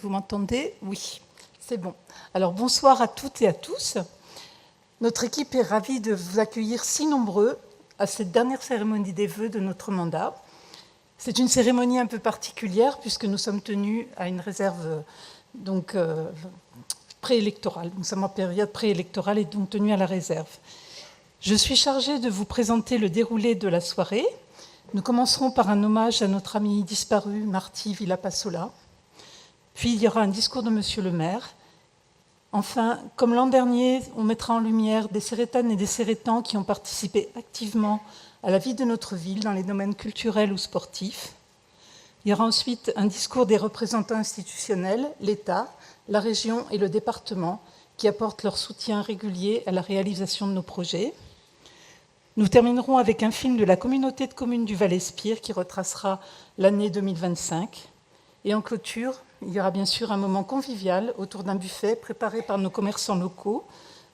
Vous m'entendez? Oui, c'est bon. Alors bonsoir à toutes et à tous. Notre équipe est ravie de vous accueillir si nombreux à cette dernière cérémonie des vœux de notre mandat. C'est une cérémonie un peu particulière puisque nous sommes tenus à une réserve préélectorale. Nous sommes en période préélectorale et donc tenus à la réserve. Je suis chargée de vous présenter le déroulé de la soirée. Nous commencerons par un hommage à notre ami disparu, Martí Villapassola. Puis il y aura un discours de Monsieur le maire. Enfin, comme l'an dernier, on mettra en lumière des Cérétanes et des Cérétans qui ont participé activement à la vie de notre ville dans les domaines culturels ou sportifs. Il y aura ensuite un discours des représentants institutionnels, l'État, la région et le département, qui apportent leur soutien régulier à la réalisation de nos projets. Nous terminerons avec un film de la communauté de communes du Val-Espire qui retracera l'année 2025. Et en clôture, il y aura bien sûr un moment convivial autour d'un buffet préparé par nos commerçants locaux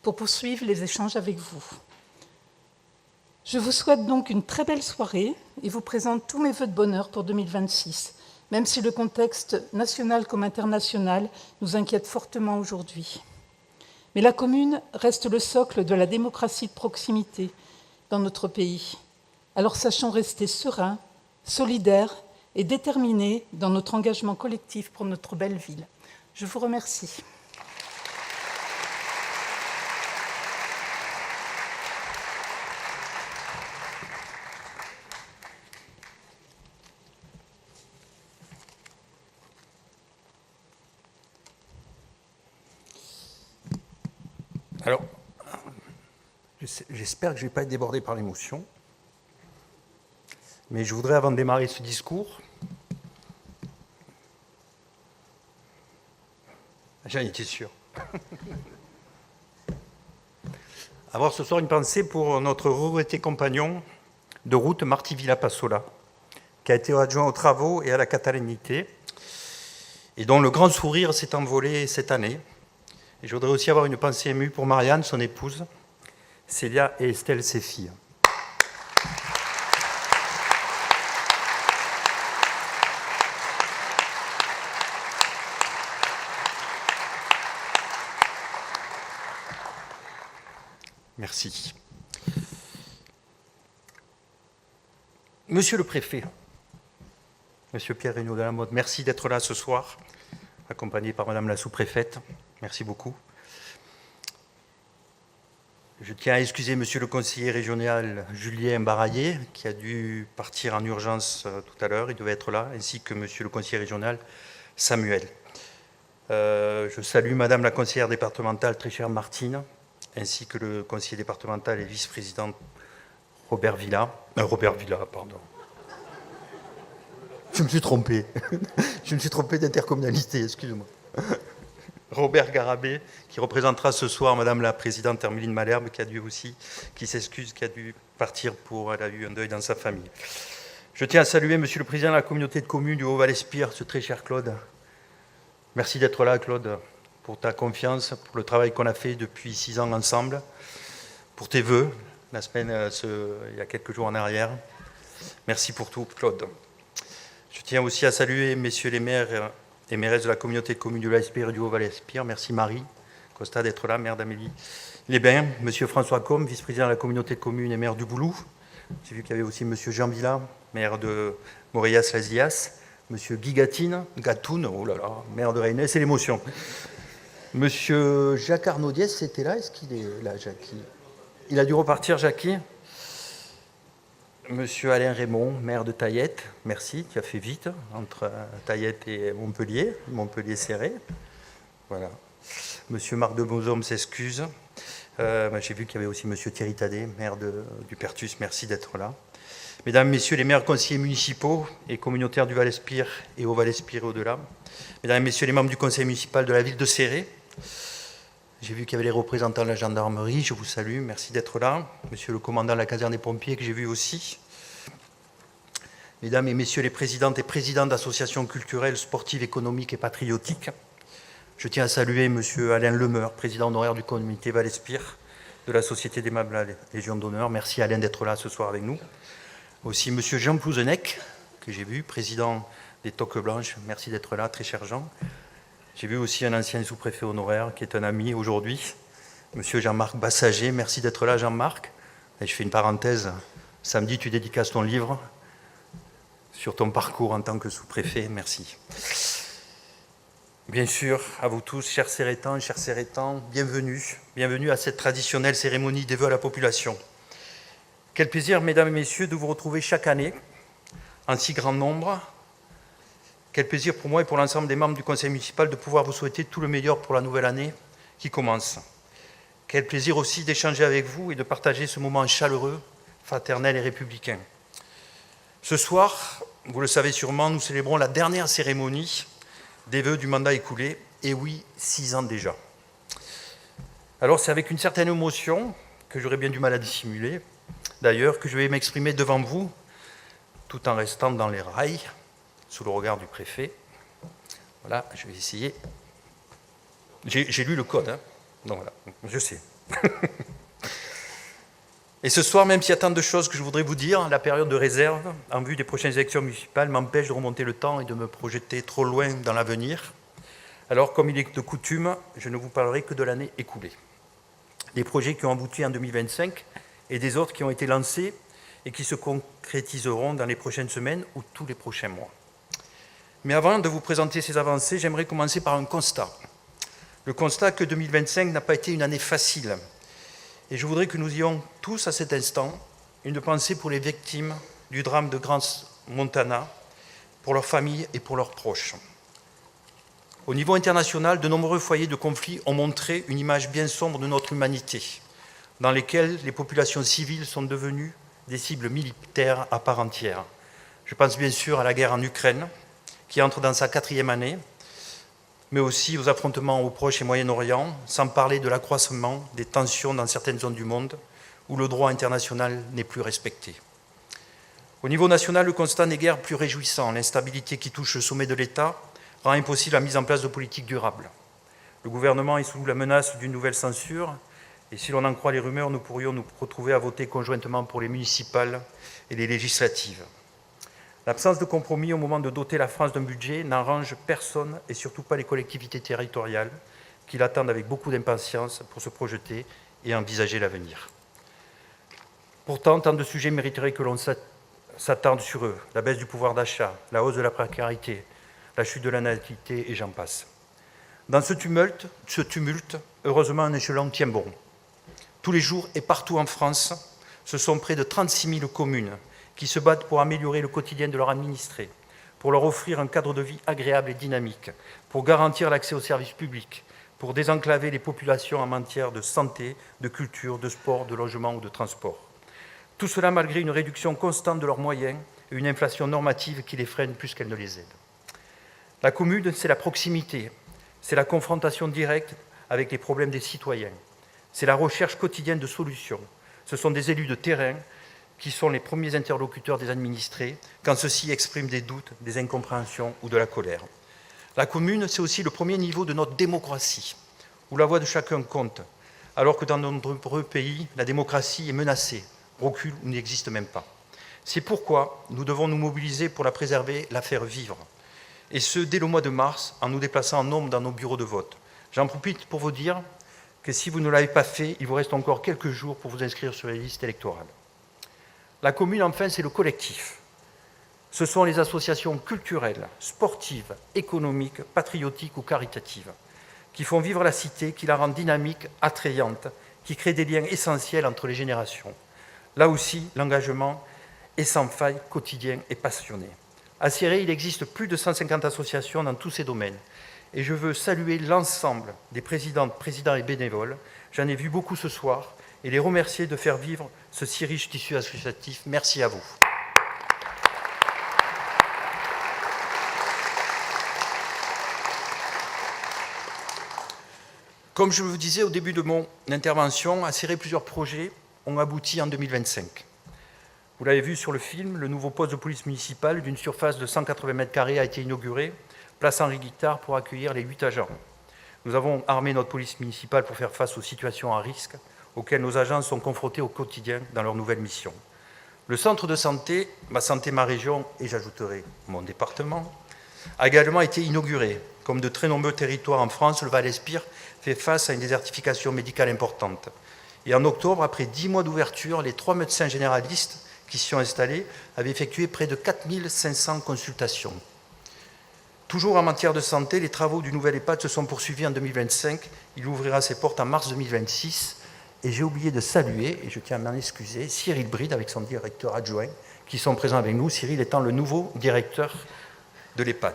pour poursuivre les échanges avec vous. Je vous souhaite donc une très belle soirée et vous présente tous mes vœux de bonheur pour 2026, même si le contexte national comme international nous inquiète fortement aujourd'hui. Mais la commune reste le socle de la démocratie de proximité dans notre pays. Alors sachons rester sereins, solidaires et déterminés dans notre engagement collectif pour notre belle ville. Je vous remercie. Alors, j'espère que je ne vais pas être débordé par l'émotion, mais je voudrais, avant de démarrer ce discours, j'en étais sûr, avoir ce soir une pensée pour notre regretté compagnon de route, Martí Villapassola, qui a été adjoint aux travaux et à la catalanité, et dont le grand sourire s'est envolé cette année. Et je voudrais aussi avoir une pensée émue pour Marianne, son épouse, Célia et Estelle, ses filles. Merci. Monsieur le préfet, Monsieur Pierre Regnault de la Motte, merci d'être là ce soir, accompagné par Madame la sous-préfète. Merci beaucoup. Je tiens à excuser Monsieur le conseiller régional Julien Baraillé, qui a dû partir en urgence tout à l'heure, il devait être là, ainsi que Monsieur le conseiller régional Samuel. Je salue Madame la conseillère départementale, très chère Martine, ainsi que le conseiller départemental et vice-président Robert Villa, pardon. Je me suis trompé. Je me suis trompé d'intercommunalité, excusez-moi. Robert Garabé, qui représentera ce soir Madame la présidente Hermeline Malherbe, qui s'excuse, qui a dû partir elle a eu un deuil dans sa famille. Je tiens à saluer Monsieur le président de la communauté de communes du Haut-Val-Espire, ce très cher Claude. Merci d'être là, Claude, pour ta confiance, pour le travail qu'on a fait depuis 6 ans ensemble, pour tes vœux, la semaine, il y a quelques jours en arrière. Merci pour tout, Claude. Je tiens aussi à saluer messieurs les maires et mairesses de la communauté de communes du Val-Espire et du Haut-Val-Espire. Merci Marie Costa d'être là, maire d'Amélie Les Bains. Monsieur François Combe, vice-président de la communauté de communes et maire du Boulou. J'ai vu qu'il y avait aussi monsieur Jean Villa, maire de Morellas-Las-Illas. Monsieur Guy Gatoun, oh là là, maire de Reynay, c'est l'émotion. Monsieur Jacques Arnaudiès, c'était là, est-ce qu'il est là, Jackie? Il a dû repartir, Jackie. Monsieur Alain Raymond, maire de Taillette, merci, tu as fait vite, entre Taillette et Montpellier, Montpellier-Serré. Voilà. Monsieur Marc de Bozom s'excuse. J'ai vu qu'il y avait aussi monsieur Thierry Tadet, maire du Pertus, merci d'être là. Mesdames, Messieurs les maires conseillers municipaux et communautaires du Val-Espire et au Val-Espire et au-delà. Mesdames, Messieurs les membres du conseil municipal de la ville de Serré. J'ai vu qu'il y avait les représentants de la gendarmerie, je vous salue, merci d'être là. Monsieur le commandant de la caserne des pompiers, que j'ai vu aussi. Mesdames et messieurs les présidentes et présidents d'associations culturelles, sportives, économiques et patriotiques. Je tiens à saluer monsieur Alain Lemeur, président honoraire du comité Val-Espire de la Société d'Aimable la Légion d'honneur. Merci Alain d'être là ce soir avec nous. Aussi monsieur Jean Plouzenec, que j'ai vu, président des Toques Blanches. Merci d'être là, très cher Jean. J'ai vu aussi un ancien sous-préfet honoraire qui est un ami aujourd'hui, Monsieur Jean-Marc Bassager. Merci d'être là, Jean-Marc. Et je fais une parenthèse. Samedi, tu dédicaces ton livre sur ton parcours en tant que sous-préfet. Merci. Bien sûr, à vous tous, chers Cérétans, bienvenue. Bienvenue à cette traditionnelle cérémonie des vœux à la population. Quel plaisir, mesdames et messieurs, de vous retrouver chaque année, en si grand nombre. Quel plaisir pour moi et pour l'ensemble des membres du conseil municipal de pouvoir vous souhaiter tout le meilleur pour la nouvelle année qui commence. Quel plaisir aussi d'échanger avec vous et de partager ce moment chaleureux, fraternel et républicain. Ce soir, vous le savez sûrement, nous célébrons la dernière cérémonie des vœux du mandat écoulé, et oui, 6 ans déjà. Alors c'est avec une certaine émotion, que j'aurais bien du mal à dissimuler, d'ailleurs, que je vais m'exprimer devant vous, tout en restant dans les rails, sous le regard du préfet. Voilà, je vais essayer. J'ai lu le code, hein. Donc voilà, je sais. Et ce soir, même s'il y a tant de choses que je voudrais vous dire, la période de réserve, en vue des prochaines élections municipales, m'empêche de remonter le temps et de me projeter trop loin dans l'avenir. Alors, comme il est de coutume, je ne vous parlerai que de l'année écoulée. Des projets qui ont abouti en 2025 et des autres qui ont été lancés et qui se concrétiseront dans les prochaines semaines ou tous les prochains mois. Mais avant de vous présenter ces avancées, j'aimerais commencer par un constat. Le constat que 2025 n'a pas été une année facile. Et je voudrais que nous ayons tous, à cet instant, une pensée pour les victimes du drame de Crans-Montana, pour leurs familles et pour leurs proches. Au niveau international, de nombreux foyers de conflit ont montré une image bien sombre de notre humanité, dans lesquels les populations civiles sont devenues des cibles militaires à part entière. Je pense bien sûr à la guerre en Ukraine, qui entre dans sa 4e année, mais aussi aux affrontements au Proche et Moyen-Orient, sans parler de l'accroissement des tensions dans certaines zones du monde où le droit international n'est plus respecté. Au niveau national, le constat n'est guère plus réjouissant. L'instabilité qui touche le sommet de l'État rend impossible la mise en place de politiques durables. Le gouvernement est sous la menace d'une nouvelle censure, et si l'on en croit les rumeurs, nous pourrions nous retrouver à voter conjointement pour les municipales et les législatives. L'absence de compromis au moment de doter la France d'un budget n'arrange personne et surtout pas les collectivités territoriales qui l'attendent avec beaucoup d'impatience pour se projeter et envisager l'avenir. Pourtant, tant de sujets mériteraient que l'on s'attarde sur eux. La baisse du pouvoir d'achat, la hausse de la précarité, la chute de la natalité et j'en passe. Dans ce tumulte, heureusement, un échelon tient bon. Tous les jours et partout en France, ce sont près de 36 000 communes qui se battent pour améliorer le quotidien de leurs administrés, pour leur offrir un cadre de vie agréable et dynamique, pour garantir l'accès aux services publics, pour désenclaver les populations en matière de santé, de culture, de sport, de logement ou de transport. Tout cela malgré une réduction constante de leurs moyens et une inflation normative qui les freine plus qu'elle ne les aide. La commune, c'est la proximité, c'est la confrontation directe avec les problèmes des citoyens, c'est la recherche quotidienne de solutions. Ce sont des élus de terrain qui sont les premiers interlocuteurs des administrés quand ceux-ci expriment des doutes, des incompréhensions ou de la colère. La commune, c'est aussi le premier niveau de notre démocratie, où la voix de chacun compte, alors que dans de nombreux pays, la démocratie est menacée, recule ou n'existe même pas. C'est pourquoi nous devons nous mobiliser pour la préserver, la faire vivre, et ce, dès le mois de mars, en nous déplaçant en nombre dans nos bureaux de vote. J'en profite pour vous dire que si vous ne l'avez pas fait, il vous reste encore quelques jours pour vous inscrire sur les listes électorales. La commune, enfin, c'est le collectif. Ce sont les associations culturelles, sportives, économiques, patriotiques ou caritatives qui font vivre la cité, qui la rendent dynamique, attrayante, qui créent des liens essentiels entre les générations. Là aussi, l'engagement est sans faille, quotidien et passionné. À Céré, il existe plus de 150 associations dans tous ces domaines. Et je veux saluer l'ensemble des présidents et bénévoles. J'en ai vu beaucoup ce soir. Et les remercier de faire vivre ce si riche tissu associatif. Merci à vous. Comme je vous disais au début de mon intervention, à Céré, plusieurs projets ont abouti en 2025. Vous l'avez vu sur le film, le nouveau poste de police municipale d'une surface de 180 m² a été inauguré, place Henri Guittard pour accueillir les 8 agents. Nous avons armé notre police municipale pour faire face aux situations à risque auxquels nos agents sont confrontés au quotidien dans leur nouvelle mission. Le centre de santé, ma région, et j'ajouterai mon département, a également été inauguré. Comme de très nombreux territoires en France, le Val-Espire fait face à une désertification médicale importante. Et en octobre, après 10 mois d'ouverture, les 3 médecins généralistes qui s'y sont installés avaient effectué près de 4500 consultations. Toujours en matière de santé, les travaux du nouvel EHPAD se sont poursuivis en 2025. Il ouvrira ses portes en mars 2026. Et j'ai oublié de saluer, et je tiens à m'en excuser, Cyril Bride avec son directeur adjoint, qui sont présents avec nous, Cyril étant le nouveau directeur de l'EHPAD.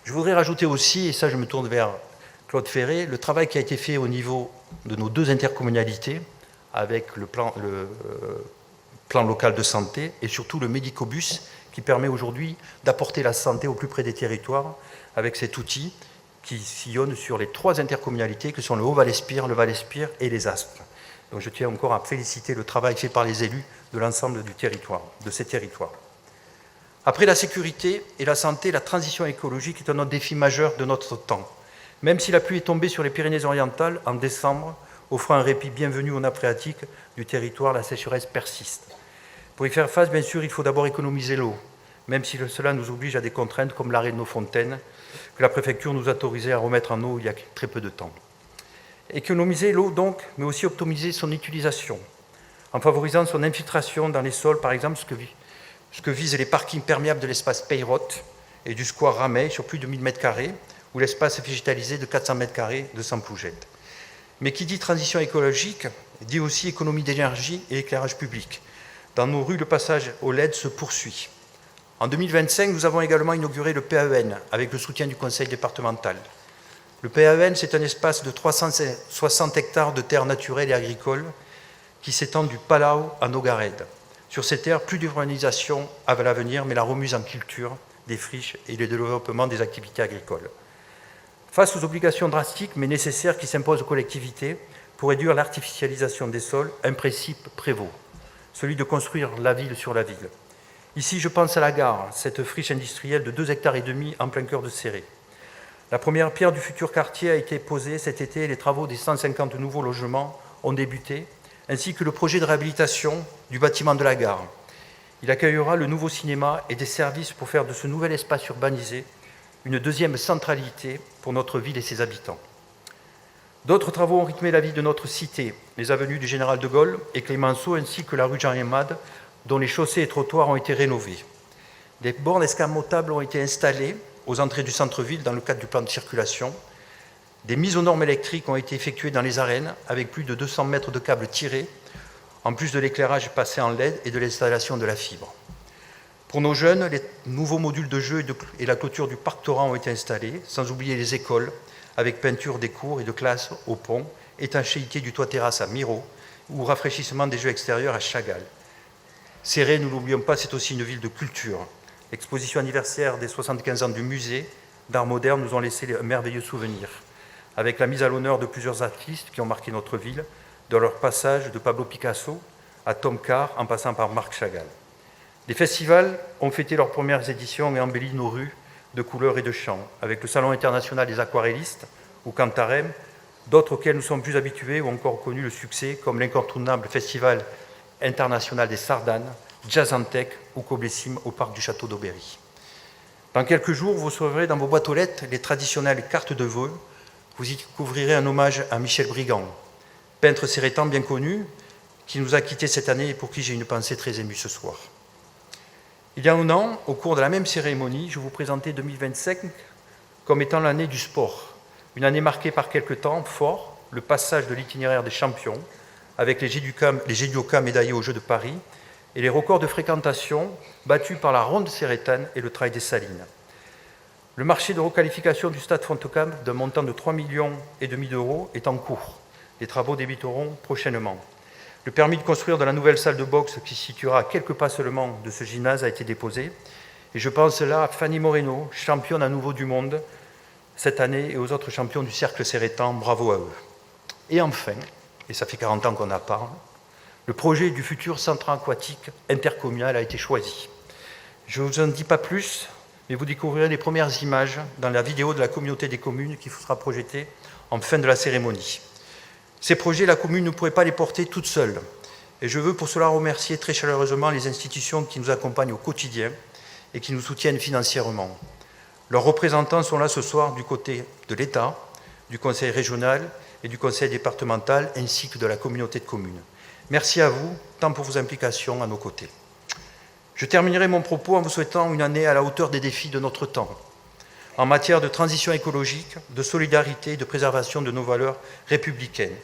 Je voudrais rajouter aussi, et ça je me tourne vers Claude Ferré, le travail qui a été fait au niveau de nos 2 intercommunalités, avec le plan local de santé, et surtout le Médicobus, qui permet aujourd'hui d'apporter la santé au plus près des territoires, avec cet outil qui sillonne sur les 3 intercommunalités, que sont le Haut-Val-Espire, le Val-Espire et les Aspres. Donc je tiens encore à féliciter le travail fait par les élus de l'ensemble du territoire, de ces territoires. Après la sécurité et la santé, la transition écologique est un autre défi majeur de notre temps. Même si la pluie est tombée sur les Pyrénées-Orientales en décembre, offrant un répit bienvenu aux nappes phréatiques du territoire, la sécheresse persiste. Pour y faire face, bien sûr, il faut d'abord économiser l'eau, même si cela nous oblige à des contraintes comme l'arrêt de nos fontaines, que la préfecture nous a autorisé à remettre en eau il y a très peu de temps. Économiser l'eau donc, mais aussi optimiser son utilisation, en favorisant son infiltration dans les sols, par exemple ce que visent les parkings perméables de l'espace Peyrotte et du square Rameil sur plus de 1000 m², ou l'espace végétalisé de 400 m² de Saint-Plougette. Mais qui dit transition écologique, dit aussi économie d'énergie et éclairage public. Dans nos rues, le passage au LED se poursuit. En 2025, nous avons également inauguré le PAEN avec le soutien du conseil départemental. Le PAEN, c'est un espace de 360 hectares de terres naturelles et agricoles qui s'étend du Palau à Nogared. Sur ces terres, plus d'urbanisation à l'avenir, mais la remise en culture des friches et le développement des activités agricoles. Face aux obligations drastiques mais nécessaires qui s'imposent aux collectivités pour réduire l'artificialisation des sols, un principe prévaut, celui de construire la ville sur la ville. Ici, je pense à la gare, cette friche industrielle de 2,5 hectares en plein cœur de Céré. La première pierre du futur quartier a été posée cet été et les travaux des 150 nouveaux logements ont débuté, ainsi que le projet de réhabilitation du bâtiment de la gare. Il accueillera le nouveau cinéma et des services pour faire de ce nouvel espace urbanisé une deuxième centralité pour notre ville et ses habitants. D'autres travaux ont rythmé la vie de notre cité, les avenues du Général de Gaulle et Clémenceau, ainsi que la rue Jean-Yamad, dont les chaussées et trottoirs ont été rénovés. Des bornes escamotables ont été installées aux entrées du centre-ville dans le cadre du plan de circulation. Des mises aux normes électriques ont été effectuées dans les arènes avec plus de 200 mètres de câbles tirés, en plus de l'éclairage passé en LED et de l'installation de la fibre. Pour nos jeunes, les nouveaux modules de jeu et la clôture du parc Torrent ont été installés, sans oublier les écoles, avec peinture des cours et de classes au pont, étanchéité du toit-terrasse à Miro ou rafraîchissement des jeux extérieurs à Chagall. Céré, nous ne l'oublions pas, c'est aussi une ville de culture. L'exposition anniversaire des 75 ans du musée d'art moderne nous ont laissé un merveilleux souvenir, avec la mise à l'honneur de plusieurs artistes qui ont marqué notre ville, de leur passage de Pablo Picasso à Tom Carr en passant par Marc Chagall. Les festivals ont fêté leurs premières éditions et embelli nos rues de couleurs et de chants, avec le Salon international des aquarellistes ou Cantarem, d'autres auxquels nous sommes plus habitués ou encore connu le succès, comme l'incontournable Festival international des Sardanes, Jazz en Tech ou Coblessim au parc du Château d'Aubéry. Dans quelques jours, vous recevrez dans vos boîtes aux lettres les traditionnelles cartes de vœux. Vous y découvrirez un hommage à Michel Brigand, peintre sérétan bien connu, qui nous a quittés cette année et pour qui j'ai une pensée très émue ce soir. Il y a un an, au cours de la même cérémonie, je vous présentais 2025 comme étant l'année du sport, une année marquée par quelques temps forts, le passage de l'itinéraire des champions, avec les judokas médaillés aux Jeux de Paris, et les records de fréquentation battus par la Ronde Cérétane et le Trail des Salines. Le marché de requalification du stade Fontecamp d'un montant de 3,5 millions d'euros est en cours. Les travaux débuteront prochainement. Le permis de construire de la nouvelle salle de boxe qui se situera à quelques pas seulement de ce gymnase a été déposé. Et je pense là à Fanny Moreno, championne à nouveau du monde cette année, et aux autres champions du cercle cérétan, bravo à eux. Et enfin, et ça fait 40 ans qu'on en parle, le projet du futur centre aquatique intercommunal a été choisi. Je ne vous en dis pas plus, mais vous découvrirez les premières images dans la vidéo de la communauté des communes qui sera projetée en fin de la cérémonie. Ces projets, la commune ne pourrait pas les porter toute seule. Et je veux pour cela remercier très chaleureusement les institutions qui nous accompagnent au quotidien et qui nous soutiennent financièrement. Leurs représentants sont là ce soir du côté de l'État, du Conseil régional et du Conseil départemental, ainsi que de la communauté de communes. Merci à vous, tant pour vos implications à nos côtés. Je terminerai mon propos en vous souhaitant une année à la hauteur des défis de notre temps, en matière de transition écologique, de solidarité et de préservation de nos valeurs républicaines.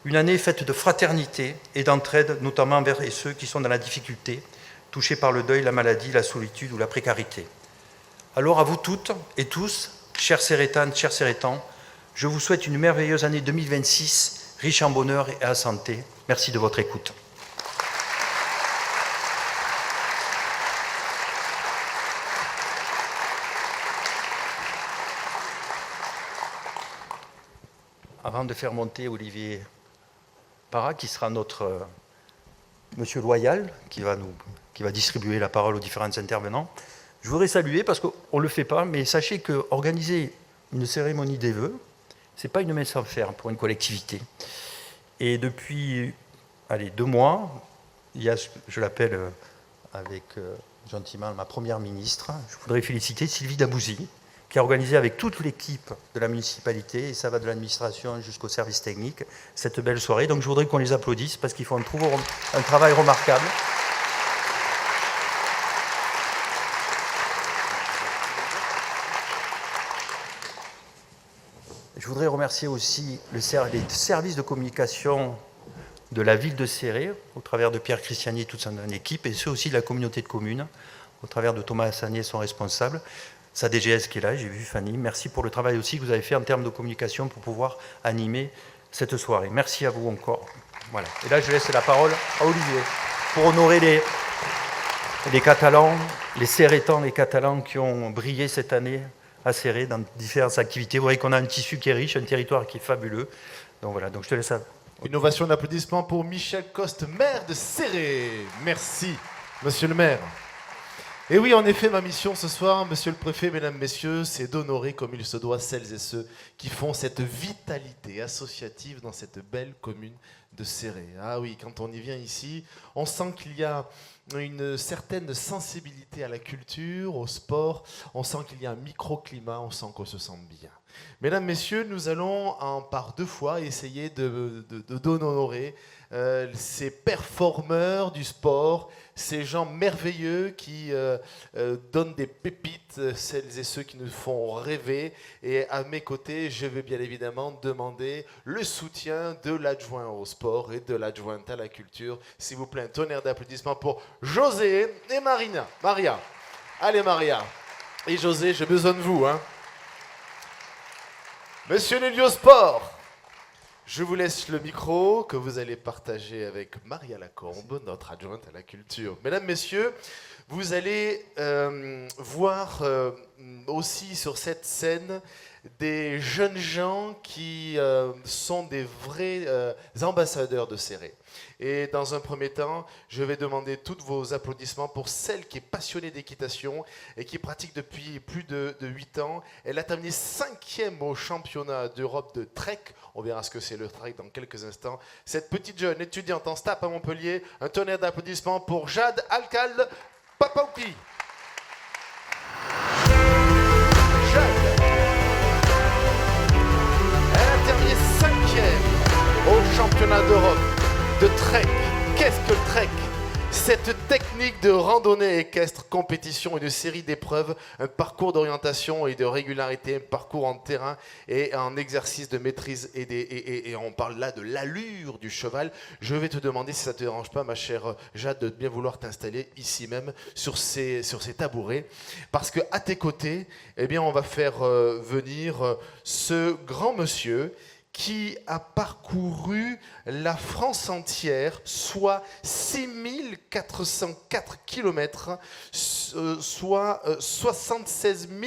Une année faite de fraternité et d'entraide, notamment envers ceux qui sont dans la difficulté, touchés par le deuil, la maladie, la solitude ou la précarité. Alors à vous toutes et tous, chers Cérétanes, chers Cérétans, je vous souhaite une merveilleuse année 2026, riche en bonheur et en santé. Merci de votre écoute. Avant de faire monter Olivier Parra, qui sera notre monsieur loyal, qui va distribuer la parole aux différents intervenants, je voudrais saluer, parce qu'on ne le fait pas, mais sachez qu'organiser une cérémonie des vœux, ce n'est pas une mince affaire pour une collectivité. Et depuis 2 mois, je l'appelle avec gentiment ma première ministre, je voudrais féliciter Sylvie Dabouzi, qui a organisé avec toute l'équipe de la municipalité, et ça va de l'administration jusqu'au service technique, cette belle soirée. Donc je voudrais qu'on les applaudisse parce qu'ils font un travail remarquable. Je voudrais remercier aussi les services de communication de la ville de Céré, au travers de Pierre Christiani et toute son équipe, et ceux aussi de la communauté de communes, au travers de Thomas Hassanier, son responsable. Sa DGS qui est là, j'ai vu Fanny. Merci pour le travail aussi que vous avez fait en termes de communication pour pouvoir animer cette soirée. Merci à vous encore. Voilà. Et là, je laisse la parole à Olivier pour honorer les Catalans, les Cérétans, les Catalans qui ont brillé cette année à Céré dans différentes activités. Vous voyez qu'on a un tissu qui est riche, un territoire qui est fabuleux. Donc voilà, donc je te laisse ça. Une ovation d'applaudissements pour Michel Coste, maire de Céré. Merci, monsieur le maire. Et oui, en effet, ma mission ce soir, monsieur le préfet, mesdames, messieurs, c'est d'honorer comme il se doit celles et ceux qui font cette vitalité associative dans cette belle commune de Céré. Ah oui, quand on y vient ici, on sent qu'il y a une certaine sensibilité à la culture, au sport, on sent qu'il y a un microclimat, on sent qu'on se sent bien. Mesdames, messieurs, nous allons par 2 fois essayer d'honorer ces performeurs du sport, ces gens merveilleux qui donnent des pépites, celles et ceux qui nous font rêver. Et à mes côtés, je vais bien évidemment demander le soutien de l'adjoint au sport et de l'adjointe à la culture. S'il vous plaît, un tonnerre d'applaudissements pour José et Maria. Allez Maria et José, j'ai besoin de vous. Monsieur Lelio Sport, je vous laisse le micro que vous allez partager avec Maria Lacombe, notre adjointe à la culture. Mesdames, messieurs, vous allez voir aussi sur cette scène des jeunes gens qui sont des vrais ambassadeurs de Céré. Et dans un premier temps, je vais demander tous vos applaudissements pour celle qui est passionnée d'équitation et qui pratique depuis plus de 8 ans. Elle a terminé 5e au championnat d'Europe de trek. On verra ce que c'est le trek dans quelques instants. Cette petite jeune étudiante en STAP à Montpellier, un tonnerre d'applaudissements pour Jade Alcalde Papaupi. Jade. Elle a terminé 5e au championnat d'Europe de trek. Qu'est-ce que le trek? Cette technique de randonnée équestre, compétition, une série d'épreuves, un parcours d'orientation et de régularité, un parcours en terrain et un exercice de maîtrise et on parle là de l'allure du cheval. Je vais te demander, si ça ne te dérange pas, ma chère Jade, de bien vouloir t'installer ici même sur ces tabourets, parce qu'à tes côtés, eh bien, on va faire venir ce grand monsieur qui a parcouru la France entière, soit 6404 km, soit 76 000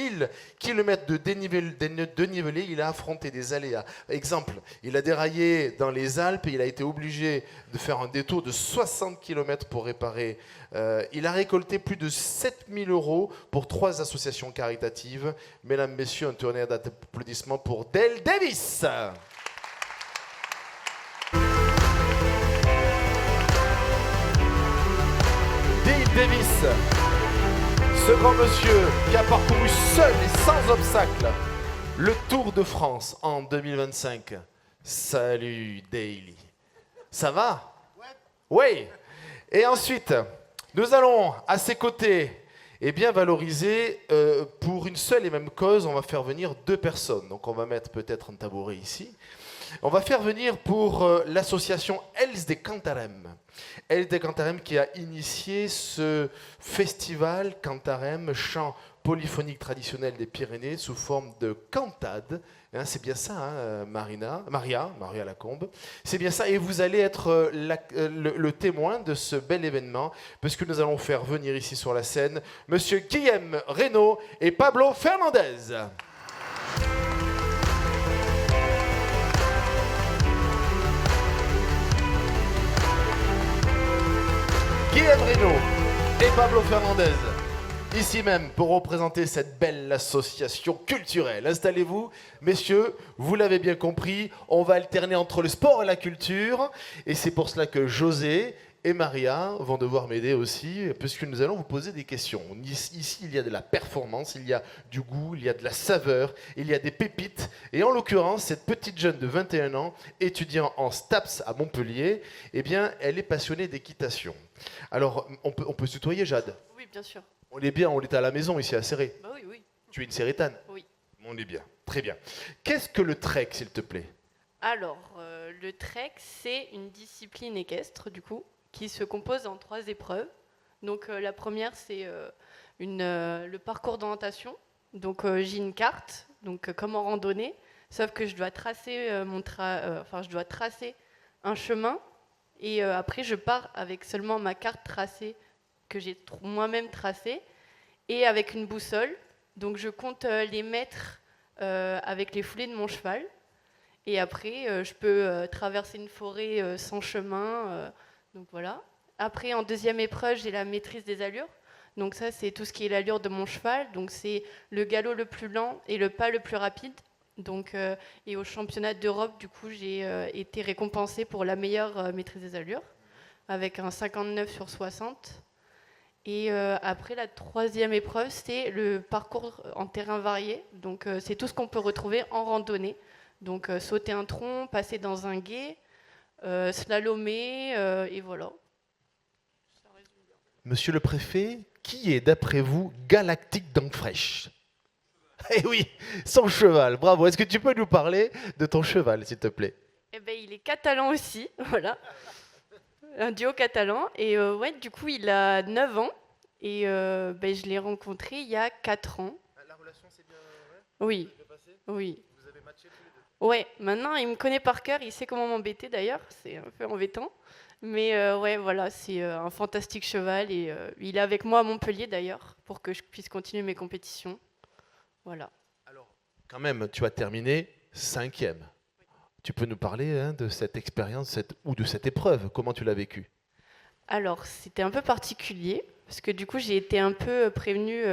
km de dénivelé. Il a affronté des aléas. Exemple, il a déraillé dans les Alpes et il a été obligé de faire un détour de 60 km pour réparer. Il a récolté plus de 7 000 € pour 3 associations caritatives. Mesdames, messieurs, un tonnerre d'applaudissements pour Dale Davis. Davis, Ce grand monsieur qui a parcouru seul et sans obstacle le Tour de France en 2025. Salut Daily. Ça va? Oui. Et ensuite, nous allons à ses côtés valoriser pour une seule et même cause, on va faire venir 2 personnes. Donc on va mettre peut-être un tabouret ici. On va faire venir pour l'association Els de Cantarem. Els de Cantarem qui a initié ce festival Cantarem, chant polyphonique traditionnel des Pyrénées sous forme de cantade. Hein, c'est bien ça, hein, Maria Lacombe. C'est bien ça, et vous allez être le témoin de ce bel événement, puisque nous allons faire venir ici sur la scène Monsieur Guillaume Reynaud et Pablo Fernandez. Guillaume Reynaud et Pablo Fernandez, ici même pour représenter cette belle association culturelle. Installez-vous, messieurs, vous l'avez bien compris, on va alterner entre le sport et la culture, et c'est pour cela que José et Maria vont devoir m'aider aussi, puisque nous allons vous poser des questions. Ici, il y a de la performance, il y a du goût, il y a de la saveur, il y a des pépites. Et en l'occurrence, cette petite jeune de 21 ans, étudiant en STAPS à Montpellier, eh bien, elle est passionnée d'équitation. Alors, on peut se tutoyer, Jade? Oui, bien sûr. On est bien, on est à la maison ici à Céré. Bah oui, oui. Tu es une Cérétane? Oui. On est bien, très bien. Qu'est-ce que le trek, s'il te plaît? Alors, le trek, c'est une discipline équestre, du coup, qui se compose en 3 épreuves. Donc, la première, c'est le parcours d'orientation. Donc, j'ai une carte, donc comme en randonnée, sauf que je dois tracer, je dois tracer un chemin. Et après, je pars avec seulement ma carte tracée que j'ai moi-même tracée et avec une boussole. Donc, je compte les mètres avec les foulées de mon cheval. Et après, je peux traverser une forêt sans chemin. Donc, voilà. Après, en deuxième épreuve, j'ai la maîtrise des allures. Donc, ça, c'est tout ce qui est l'allure de mon cheval. Donc, c'est le galop le plus lent et le pas le plus rapide. Donc, et au championnat d'Europe, du coup, j'ai été récompensée pour la meilleure maîtrise des allures, avec un 59/60. Et après, la troisième épreuve, c'est le parcours en terrain varié. Donc, c'est tout ce qu'on peut retrouver en randonnée. Donc, sauter un tronc, passer dans un gué, slalomer, et voilà. Monsieur le préfet, qui est, d'après vous, Galactique Dent Fraîche? Eh oui, son cheval, bravo. Est-ce que tu peux nous parler de ton cheval, s'il te plaît? Eh ben, il est catalan aussi, voilà. Un duo catalan. Et ouais, du coup, il a 9 ans. Et je l'ai rencontré il y a 4 ans. La relation s'est bien, oui. passée? Oui. Vous avez matché tous les deux? Ouais, maintenant, il me connaît par cœur. Il sait comment m'embêter, d'ailleurs. C'est un peu embêtant. Mais ouais, voilà, c'est un fantastique cheval. Et il est avec moi à Montpellier, d'ailleurs, pour que je puisse continuer mes compétitions. Voilà. Alors, quand même, tu as terminé 5e. Oui. Tu peux nous parler de cette expérience ou de cette épreuve? Comment tu l'as vécue? Alors, c'était un peu particulier, parce que du coup, j'ai été un peu prévenue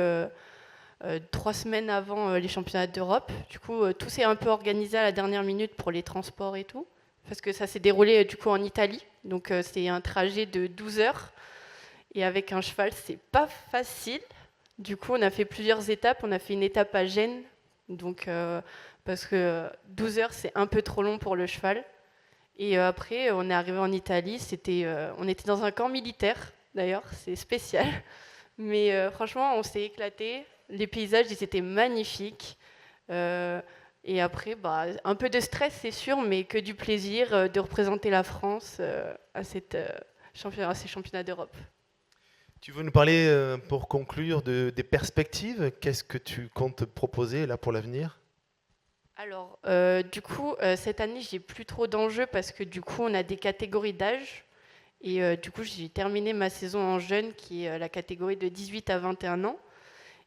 3 semaines avant les championnats d'Europe. Du coup, tout s'est un peu organisé à la dernière minute pour les transports et tout, parce que ça s'est déroulé du coup en Italie. Donc, c'est un trajet de 12 heures. Et avec un cheval, c'est pas facile. Du coup, on a fait plusieurs étapes. On a fait une étape à Gênes, donc, parce que 12 heures, c'est un peu trop long pour le cheval. Et après, on est arrivé en Italie. On était dans un camp militaire, d'ailleurs. C'est spécial. Mais franchement, on s'est éclaté. Les paysages, ils étaient magnifiques. Et après, un peu de stress, c'est sûr, mais que du plaisir de représenter la France à ces championnats d'Europe. Tu veux nous parler, pour conclure, des perspectives? Qu'est-ce que tu comptes proposer là pour l'avenir? Alors, du coup, cette année, j'ai plus trop d'enjeux parce que du coup, on a des catégories d'âge. Et du coup, j'ai terminé ma saison en jeune, qui est la catégorie de 18 à 21 ans.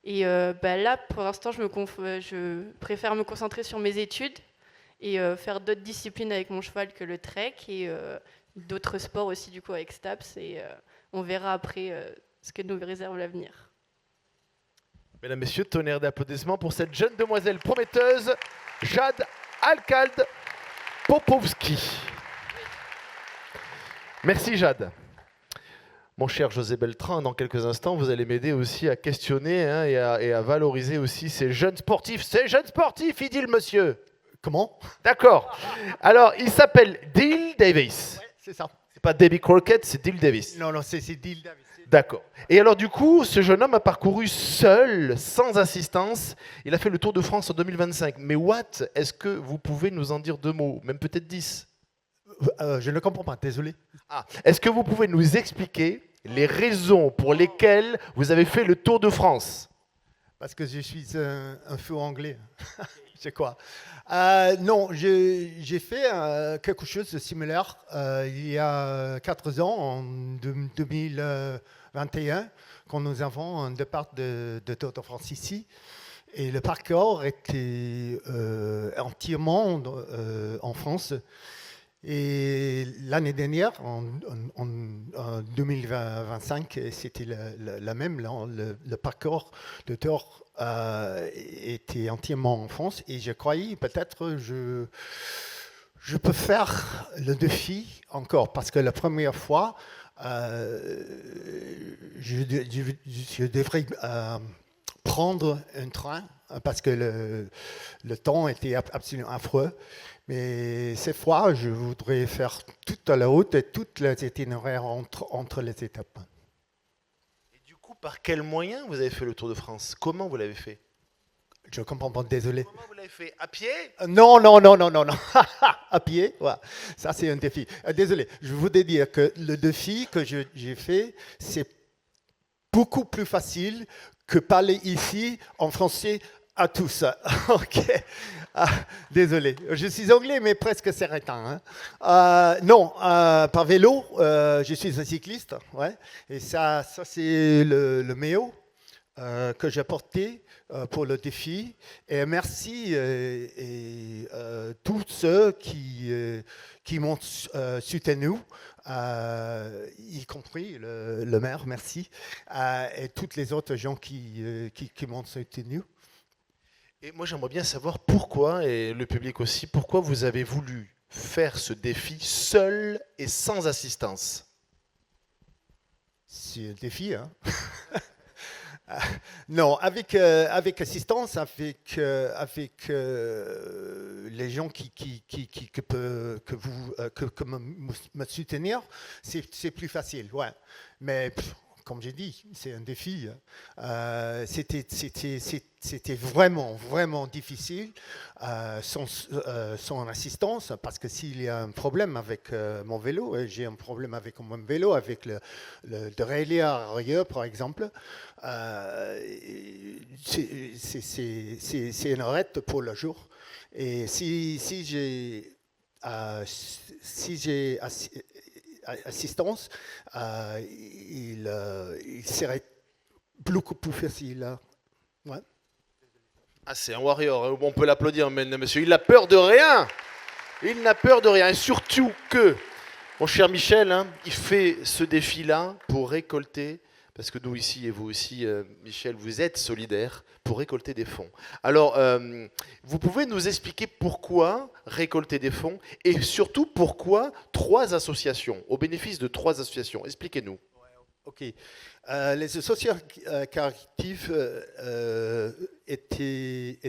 Et là, pour l'instant, je préfère me concentrer sur mes études et faire d'autres disciplines avec mon cheval que le trek et d'autres sports aussi, du coup, avec STAPS. Et on verra après ce que nous réserve l'avenir. Mesdames, Messieurs, tonnerre d'applaudissements pour cette jeune demoiselle prometteuse, Jade Alcalde Popovski. Merci Jade. mon cher José Beltran, dans quelques instants, vous allez m'aider aussi à questionner hein, et à valoriser aussi ces jeunes sportifs. Ces jeunes sportifs, il dit le monsieur. Comment? D'accord. Alors, il s'appelle Deal Davis. Ouais, c'est ça. C'est pas Davy Crockett, c'est Deal Davis. Non, non, c'est Deal Davis. D'accord. Et alors du coup, ce jeune homme a parcouru seul, sans assistance. Il a fait le Tour de France en 2025. Mais what? Est-ce que vous pouvez nous en dire 2 mots? Même peut-être 10. Je ne comprends pas, désolé. Ah. Est-ce que vous pouvez nous expliquer les raisons pour lesquelles vous avez fait le Tour de France? Parce que je suis un fou anglais. C'est quoi? Non, j'ai fait quelque chose de similaire il y a 4 ans, en 2021, quand nous avons un départ de Tour de France ici. Et le parcours était entièrement en France. Et l'année dernière, en 2025, c'était la même. Le parcours de Tour était entièrement en France. Et je croyais peut-être je peux faire le défi encore. Parce que la première fois, je devrais prendre un train parce que le temps était absolument affreux. Mais cette fois, je voudrais faire toute la route et toutes les itinéraires entre les étapes. Et du coup, par quels moyens vous avez fait le Tour de France? Comment vous l'avez fait? Je comprends pas, désolé. Comment vous l'avez fait? À pied? Non. À pied, ouais. Ça c'est un défi. Désolé, je voudrais dire que le défi que j'ai fait, c'est beaucoup plus facile que parler ici en français à tous. Ok. Désolé, je suis anglais, mais presque certain. Hein. Non, par vélo, je suis un cycliste. Ouais. Et ça c'est le maillot que j'ai porté pour le défi. Et merci tous ceux qui m'ont soutenu, y compris le maire, merci, et toutes les autres gens qui m'ont soutenu. Et moi, j'aimerais bien savoir pourquoi, et le public aussi, pourquoi vous avez voulu faire ce défi seul et sans assistance? C'est un défi, hein. Non, avec assistance, avec les gens que me soutenir, c'est plus facile, ouais. Mais comme j'ai dit, c'est un défi. C'était vraiment difficile sans assistance, parce que s'il y a un problème avec mon vélo, j'ai un problème avec mon vélo, avec le dérailleur arrière par exemple, c'est une arrête pour le jour. Et si j'ai assistance, il serait beaucoup plus facile. Hein. Ouais. Ah, c'est un warrior, hein. On peut l'applaudir, mesdames et messieurs. Il n'a peur de rien. Il n'a peur de rien. Et surtout que, mon cher Michel, hein, il fait ce défi-là pour récolter, parce que nous ici et vous aussi, Michel, vous êtes solidaires pour récolter des fonds. Alors, vous pouvez nous expliquer pourquoi récolter des fonds et surtout pourquoi 3 associations, au bénéfice de 3 associations. Expliquez-nous. Ok. Les associations caritatives étaient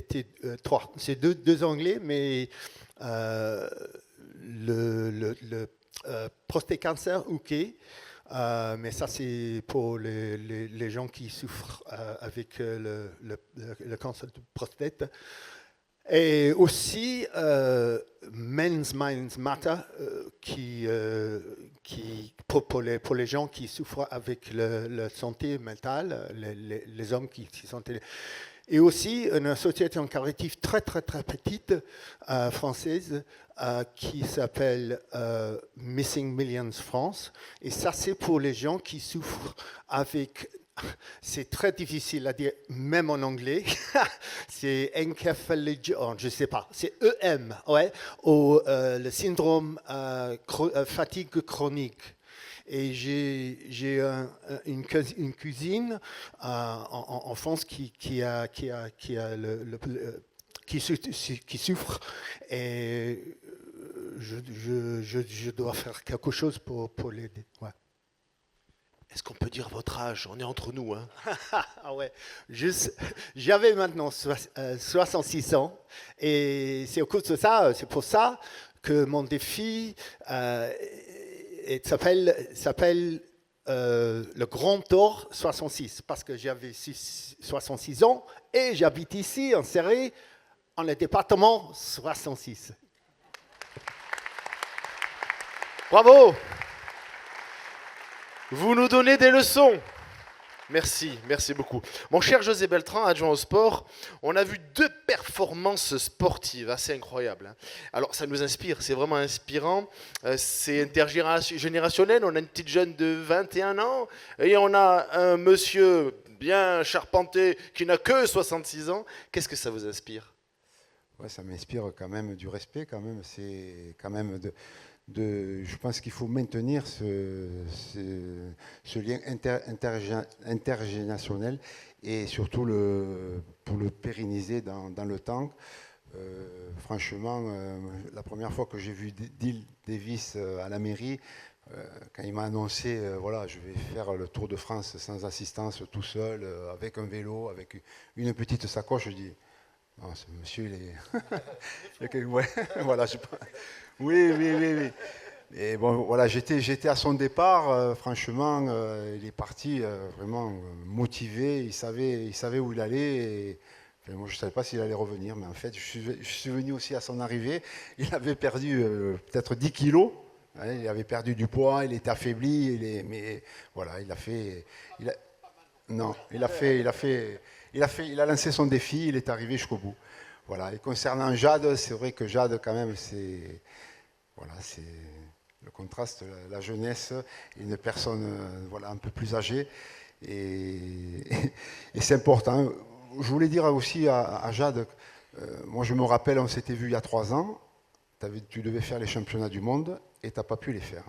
3. C'est deux anglais, mais le prostate cancer, ok. Mais ça, c'est pour les gens qui souffrent avec le cancer de prostate. Et aussi, Men's Minds Matter, pour les gens qui souffrent avec la santé mentale, les hommes qui sont... Et aussi une association caritative très petite, française, qui s'appelle Missing Millions France. Et ça, c'est pour les gens qui souffrent avec... C'est très difficile à dire, même en anglais. C'est encéphalite, je ne sais pas. C'est EM, ouais, ou le syndrome fatigue chronique. Et j'ai une cousine en France qui souffre, et je dois faire quelque chose pour l'aider. Ouais. Est-ce qu'on peut dire votre âge? On est entre nous, hein. Ah ouais, j'avais maintenant 66 ans et c'est au cause de ça, c'est pour ça que mon défi s'appelle le Grand Tour 66 parce que j'avais 66 ans et j'habite ici en Serré, en le département 66. Bravo! Vous nous donnez des leçons. Merci, merci beaucoup. Mon cher José Beltran, adjoint au sport, on a vu 2 performances sportives assez incroyables, hein. Alors, ça nous inspire, c'est vraiment inspirant. C'est intergénérationnel. On a une petite jeune de 21 ans et on a un monsieur bien charpenté qui n'a que 66 ans. Qu'est-ce que ça vous inspire? Ouais, ça m'inspire quand même du respect, quand même. C'est quand même je pense qu'il faut maintenir ce lien intergénérationnel et surtout pour le pérenniser dans le temps. Franchement, la première fois que j'ai vu Dil Davis à la mairie, quand il m'a annoncé, voilà, je vais faire le Tour de France sans assistance, tout seul, avec un vélo, avec une petite sacoche, je dis, non, ce monsieur, il est... ouais, voilà, oui, oui, oui, oui. Et bon, voilà, j'étais à son départ, franchement, il est parti vraiment motivé, il savait où il allait, et enfin, moi je ne savais pas s'il allait revenir, mais en fait, je suis venu aussi à son arrivée, il avait perdu peut-être 10 kilos, hein, il avait perdu du poids, il était affaibli, mais voilà, il a lancé son défi, il est arrivé jusqu'au bout. Voilà. Et concernant Jade, c'est vrai que Jade, quand même, c'est le contraste, la jeunesse, et une personne voilà, un peu plus âgée. Et c'est important. Je voulais dire aussi à Jade, moi je me rappelle, on s'était vu il y a 3 ans, tu devais faire les championnats du monde et tu n'as pas pu les faire.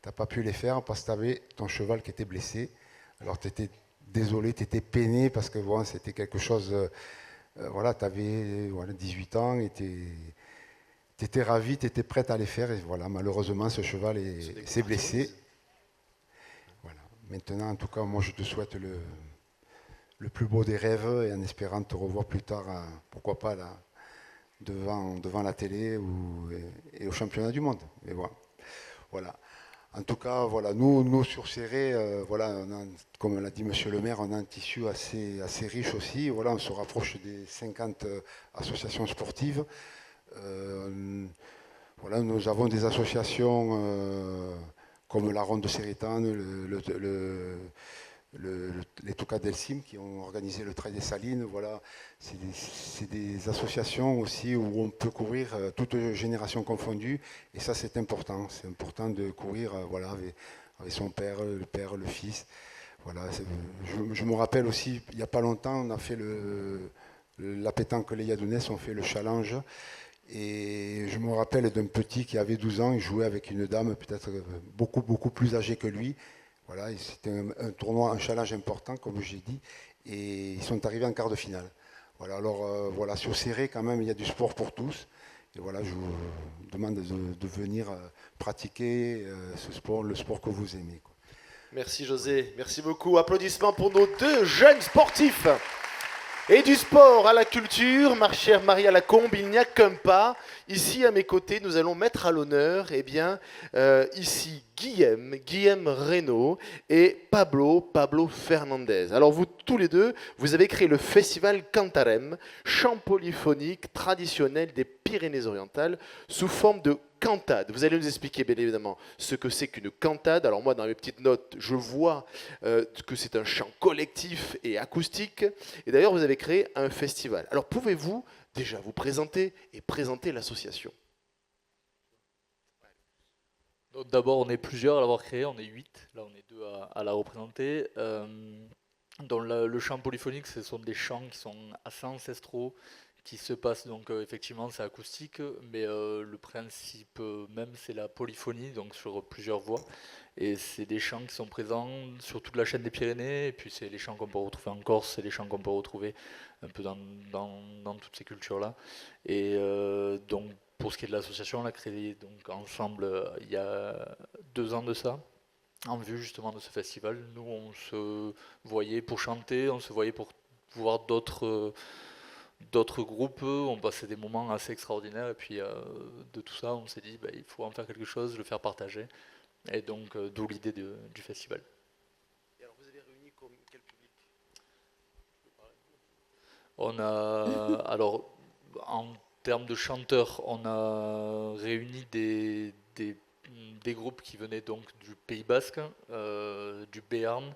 Tu n'as pas pu les faire parce que tu avais ton cheval qui était blessé. Alors tu étais désolé, tu étais peiné parce que bon, c'était quelque chose... voilà, tu avais 18 ans et tu étais ravi, tu étais prête à les faire. Et voilà, malheureusement, ce cheval s'est blessé. Voilà. Maintenant, en tout cas, moi, je te souhaite le plus beau des rêves et en espérant te revoir plus tard, pourquoi pas là, devant la télé et au championnat du monde. Et voilà. En tout cas, voilà, nous sur Serré, voilà, comme l'a dit Monsieur le maire, on a un tissu assez riche aussi. Voilà, on se rapproche des 50 associations sportives. Voilà, nous avons des associations comme la Ronde de Sérétane, les Toucas d'Elsim qui ont organisé le Trail des Salines. Voilà, c'est des associations aussi où on peut courir toutes générations confondues. Et ça, c'est important. C'est important de courir voilà, avec son père, le fils. Voilà, je me rappelle aussi, il n'y a pas longtemps, on a fait la pétanque Les Yadounès, on fait le challenge. Et je me rappelle d'un petit qui avait 12 ans, il jouait avec une dame peut-être beaucoup, beaucoup plus âgée que lui. Voilà, c'était un tournoi, un challenge important, comme j'ai dit, et ils sont arrivés en quart de finale. Voilà, alors voilà, sur Serré, quand même, il y a du sport pour tous. Et voilà, je vous demande de venir pratiquer ce sport, le sport que vous aimez, quoi. Merci José, merci beaucoup. Applaudissements pour nos 2 jeunes sportifs. Et du sport à la culture, ma chère Maria Lacombe, il n'y a qu'un pas. Ici, à mes côtés, nous allons mettre à l'honneur, eh bien, ici, Guillaume Reynaud et Pablo Fernandez. Alors, vous, tous les deux, vous avez créé le festival Cantarem, chant polyphonique traditionnel des Pyrénées-Orientales, sous forme de cantade. Vous allez nous expliquer, bien évidemment, ce que c'est qu'une cantade. Alors moi, dans mes petites notes, je vois que c'est un chant collectif et acoustique. Et d'ailleurs, vous avez créé un festival. Alors, pouvez-vous déjà vous présenter et présenter l'association? D'abord, on est plusieurs à l'avoir créé, on est 8. Là, on est 2 à la représenter. Dans le chant polyphonique, ce sont des chants qui sont assez ancestraux, qui se passent, donc effectivement c'est acoustique, mais le principe même c'est la polyphonie, donc sur plusieurs voix, et c'est des chants qui sont présents sur toute la chaîne des Pyrénées, et puis c'est les chants qu'on peut retrouver en Corse, c'est les chants qu'on peut retrouver un peu dans toutes ces cultures-là, et donc pour ce qui est de l'association, on l'a créée donc ensemble il y a 2 ans de ça, en vue justement de ce festival. Nous, on se voyait pour chanter, on se voyait pour voir d'autres groupes, on passait des moments assez extraordinaires, et puis de tout ça, on s'est dit, il faut en faire quelque chose, le faire partager, et donc d'où l'idée du festival. Et alors, vous avez réuni quel public? On a, alors, en termes de chanteurs, on a réuni des groupes qui venaient donc du Pays Basque, du Béarn.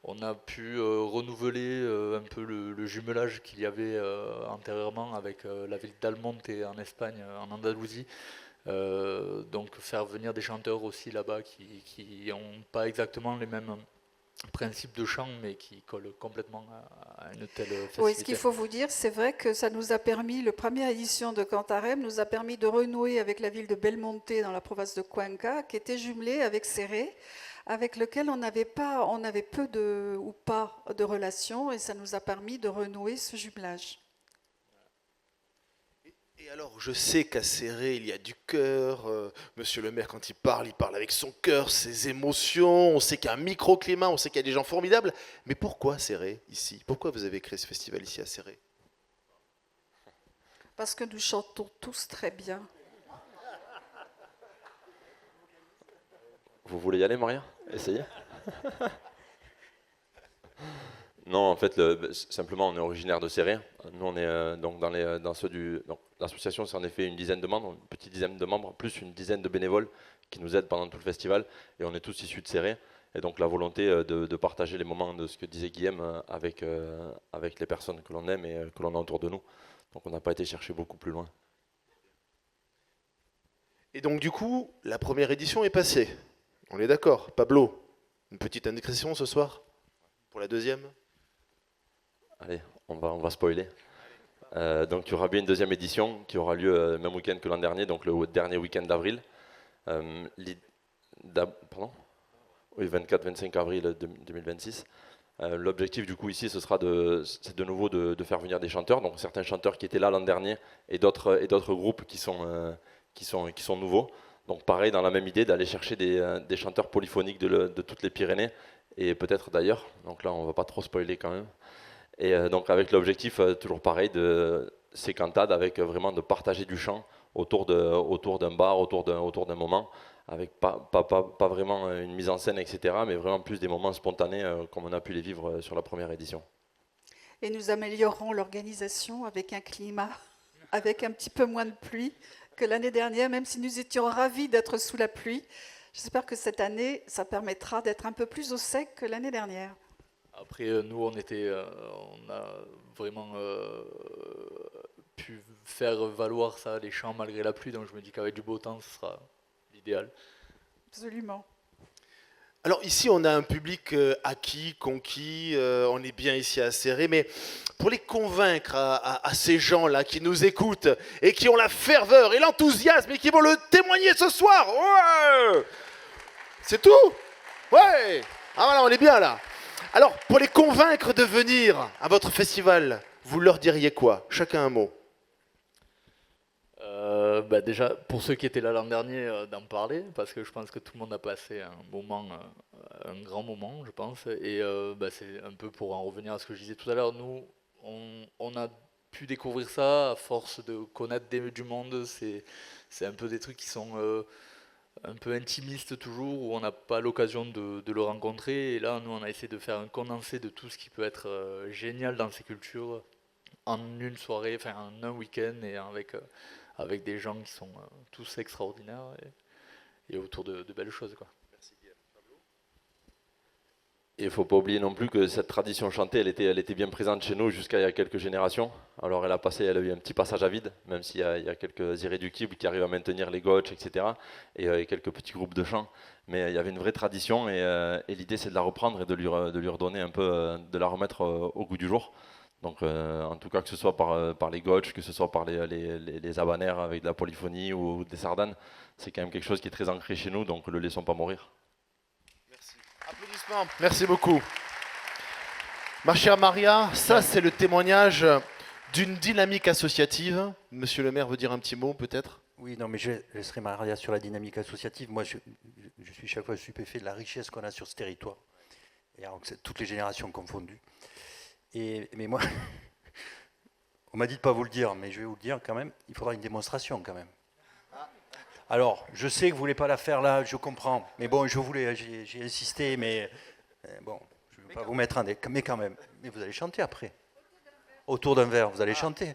On a pu renouveler un peu le jumelage qu'il y avait antérieurement avec la ville d'Almonte en Espagne, en Andalousie. Donc faire venir des chanteurs aussi là-bas qui n'ont pas exactement les mêmes principes de chant, mais qui collent complètement à une telle festivité. Oui, ce qu'il faut vous dire, c'est vrai que ça nous a permis, la première édition de Cantarem nous a permis de renouer avec la ville de Belmonte dans la province de Cuenca, qui était jumelée avec Serré, avec lequel on avait peu ou pas de relations, et ça nous a permis de renouer ce jumelage. Et alors, je sais qu'à Serré, il y a du cœur. Monsieur le maire, quand il parle avec son cœur, ses émotions. On sait qu'il y a un microclimat, on sait qu'il y a des gens formidables. Mais pourquoi Serré, ici? Pourquoi vous avez créé ce festival ici à Serré? Parce que nous chantons tous très bien. Vous voulez y aller, Maria? Essayez. Non, en fait, simplement, on est originaire de Serré. Nous, on est donc dans ceux du. Donc, l'association, c'est en effet une dizaine de membres, une petite dizaine de membres, plus une dizaine de bénévoles qui nous aident pendant tout le festival. Et on est tous issus de Serré. Et donc, la volonté de partager les moments de ce que disait Guillaume avec les personnes que l'on aime et que l'on a autour de nous. Donc, on n'a pas été chercher beaucoup plus loin. Et donc, du coup, la première édition est passée. On est d'accord. Pablo, une petite indiscrétion ce soir pour la deuxième? Allez, on va spoiler. Donc il y aura bien une deuxième édition qui aura lieu le même week-end que l'an dernier, donc le dernier week-end d'avril. Oui, 24-25 avril 2026. L'objectif du coup ici, c'est de nouveau de faire venir des chanteurs, donc certains chanteurs qui étaient là l'an dernier et d'autres groupes qui sont nouveaux. Donc pareil, dans la même idée, d'aller chercher des chanteurs polyphoniques de toutes les Pyrénées et peut-être d'ailleurs. Donc là, on ne va pas trop spoiler quand même. Et donc avec l'objectif, toujours pareil, de ces cantades, avec vraiment de partager du chant autour d'un bar, autour d'un moment, avec pas vraiment une mise en scène, etc., mais vraiment plus des moments spontanés comme on a pu les vivre sur la première édition. Et nous améliorerons l'organisation avec un climat, avec un petit peu moins de pluie que l'année dernière, même si nous étions ravis d'être sous la pluie. J'espère que cette année, ça permettra d'être un peu plus au sec que l'année dernière. Après, nous, on a vraiment pu faire valoir ça, les chants malgré la pluie, donc je me dis qu'avec du beau temps, ce sera l'idéal. Absolument. Alors ici, on a un public acquis, conquis, on est bien ici à Serré, mais pour les convaincre à ces gens-là qui nous écoutent et qui ont la ferveur et l'enthousiasme et qui vont le témoigner ce soir, ouais, c'est tout? Ouais. Ah voilà, on est bien là. Alors, pour les convaincre de venir à votre festival, vous leur diriez quoi? Chacun un mot. Déjà, pour ceux qui étaient là l'an dernier, d'en parler, parce que je pense que tout le monde a passé un grand moment, je pense. Et c'est un peu pour en revenir à ce que je disais tout à l'heure. Nous, on a pu découvrir ça à force de connaître du monde. C'est un peu des trucs qui sont un peu intimistes toujours, où on n'a pas l'occasion de le rencontrer. Et là, nous, on a essayé de faire un condensé de tout ce qui peut être génial dans ces cultures en une soirée, enfin en un week-end, et avec des gens qui sont tous extraordinaires et autour de belles choses, quoi. Et il ne faut pas oublier non plus que cette tradition chantée, elle était bien présente chez nous jusqu'à il y a quelques générations. Alors elle a eu un petit passage à vide, même s'il y a quelques irréductibles qui arrivent à maintenir les gotches, etc. Et quelques petits groupes de chant. Mais il y avait une vraie tradition et l'idée c'est de la reprendre et de lui redonner un peu, de la remettre au goût du jour. Donc en tout cas que ce soit par les gotches, que ce soit par les habanères avec de la polyphonie ou des sardanes, c'est quand même quelque chose qui est très ancré chez nous, donc ne le laissons pas mourir. Applaudissements. Merci beaucoup. Ma chère Maria, ça c'est le témoignage d'une dynamique associative. Monsieur le maire veut dire un petit mot peut-être? Oui, non, mais je laisserai Maria sur la dynamique associative. Moi, je suis chaque fois stupéfait de la richesse qu'on a sur ce territoire. Et alors, c'est toutes les générations confondues. Mais moi, on m'a dit de ne pas vous le dire, mais je vais vous le dire quand même. Il faudra une démonstration quand même. Alors, je sais que vous ne voulez pas la faire là, je comprends. Mais bon, j'ai insisté, mais bon, je ne veux pas vous mettre en mais quand même. Mais vous allez chanter après. Autour d'un verre, vous allez chanter.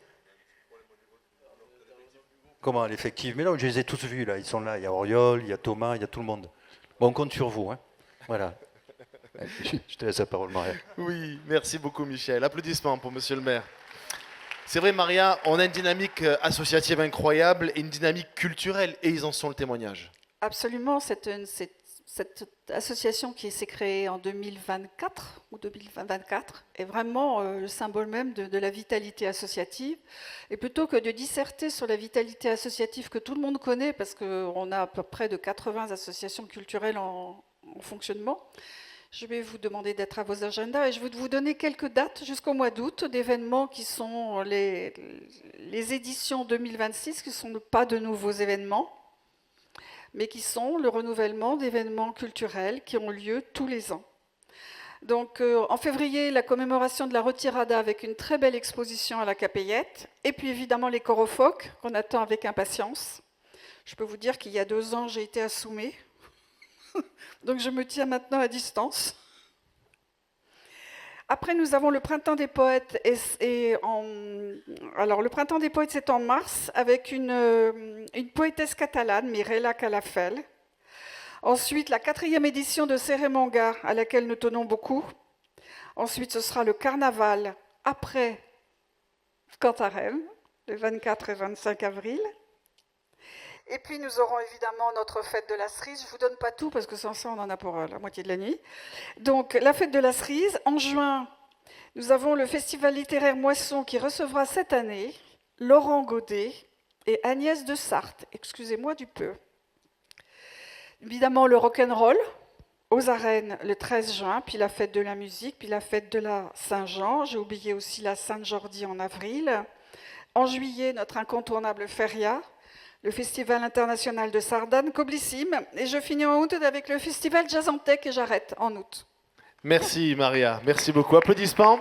Comment, l'effectif? Mais non, je les ai tous vus là, ils sont là. Il y a Auriol, il y a Thomas, il y a tout le monde. Bon, on compte sur vous, hein. Voilà. Je te laisse la parole, Maria. Oui, merci beaucoup Michel. Applaudissements pour Monsieur le maire. C'est vrai Maria, on a une dynamique associative incroyable et une dynamique culturelle et ils en sont le témoignage. Absolument, cette association qui s'est créée en 2024 ou 2024 est vraiment le symbole même de la vitalité associative. Et plutôt que de disserter sur la vitalité associative que tout le monde connaît, parce qu'on a à peu près de 80 associations culturelles en fonctionnement, je vais vous demander d'être à vos agendas et je vais vous donner quelques dates jusqu'au mois d'août d'événements qui sont les éditions 2026, qui ne sont pas de nouveaux événements, mais qui sont le renouvellement d'événements culturels qui ont lieu tous les ans. Donc en février, la commémoration de la retirada avec une très belle exposition à la Capellette, et puis évidemment les chorophoques qu'on attend avec impatience. Je peux vous dire qu'il y a 2 ans, j'ai été à Soumé. Donc je me tiens maintenant à distance. Après, nous avons le Printemps des Poètes. Alors, le Printemps des Poètes, c'est en mars, avec une poétesse catalane, Mirella Calafell. Ensuite, la 4e édition de Cérémanga, à laquelle nous tenons beaucoup. Ensuite, ce sera le Carnaval après Cantarem, le 24 et 25 avril. Et puis nous aurons évidemment notre fête de la cerise. Je ne vous donne pas tout parce que sans ça on en a pour la moitié de la nuit. Donc la fête de la cerise. En juin, nous avons le festival littéraire Moisson qui recevra cette année Laurent Godet et Agnès de Sarthe. Excusez-moi du peu. Évidemment le rock'n'roll aux arènes le 13 juin, puis la fête de la musique, puis la fête de la Saint-Jean. J'ai oublié aussi la Sainte-Jordi en avril. En juillet, notre incontournable Feria, le Festival international de Sardane, Coblissime, et je finis en août avec le Festival Jazzantec et j'arrête en août. Merci Maria, merci beaucoup. Applaudissements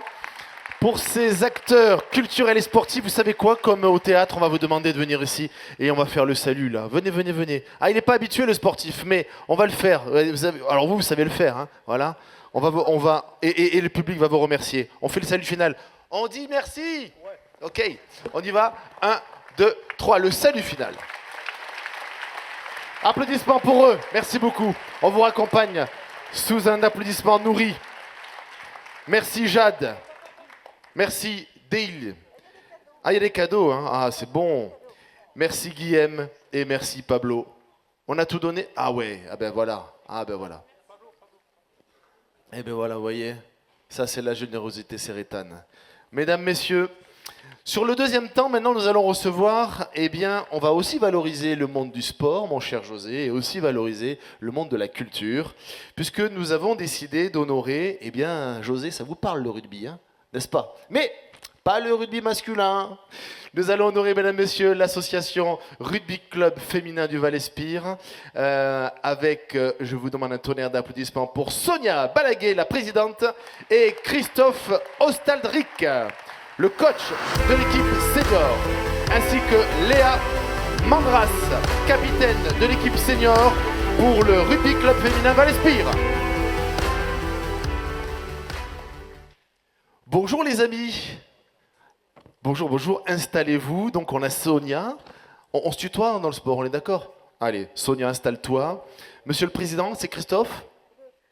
pour ces acteurs culturels et sportifs. Vous savez quoi, comme au théâtre, on va vous demander de venir ici et on va faire le salut là. Venez, venez, venez. Ah, il n'est pas habitué le sportif, mais on va le faire. Alors vous savez le faire, hein. Voilà. Et le public va vous remercier. On fait le salut final. On dit merci. Ouais. Ok, on y va. 1, 2, 3, le salut final. Applaudissements pour eux, merci beaucoup. On vous raccompagne sous un applaudissement nourri. Merci Jade. Merci Dale. Ah, il y a des cadeaux, hein. Ah, c'est bon. Merci Guillaume et merci Pablo. On a tout donné. Ah ouais, ah ben voilà. Ah ben voilà. Eh ben voilà, vous voyez. Ça, c'est la générosité sérétane. Mesdames, messieurs, sur le deuxième temps, maintenant, nous allons recevoir, eh bien, on va aussi valoriser le monde du sport, mon cher José, et aussi valoriser le monde de la culture, puisque nous avons décidé d'honorer, eh bien, José, ça vous parle le rugby, hein, n'est-ce pas? Mais pas le rugby masculin. Nous allons honorer, mesdames, messieurs, l'association Rugby Club Féminin du Val-Espire, avec, je vous demande un tonnerre d'applaudissements pour Sonia Balaguet, la présidente, et Christophe Ostaldric, le coach de l'équipe senior, ainsi que Léa Mandras, capitaine de l'équipe senior pour le Rugby Club Féminin Val-Espire. Bonjour les amis. Bonjour, bonjour, installez-vous. Donc on a Sonia. On se tutoie dans le sport, on est d'accord? Allez, Sonia, installe-toi. Monsieur le Président, c'est Christophe?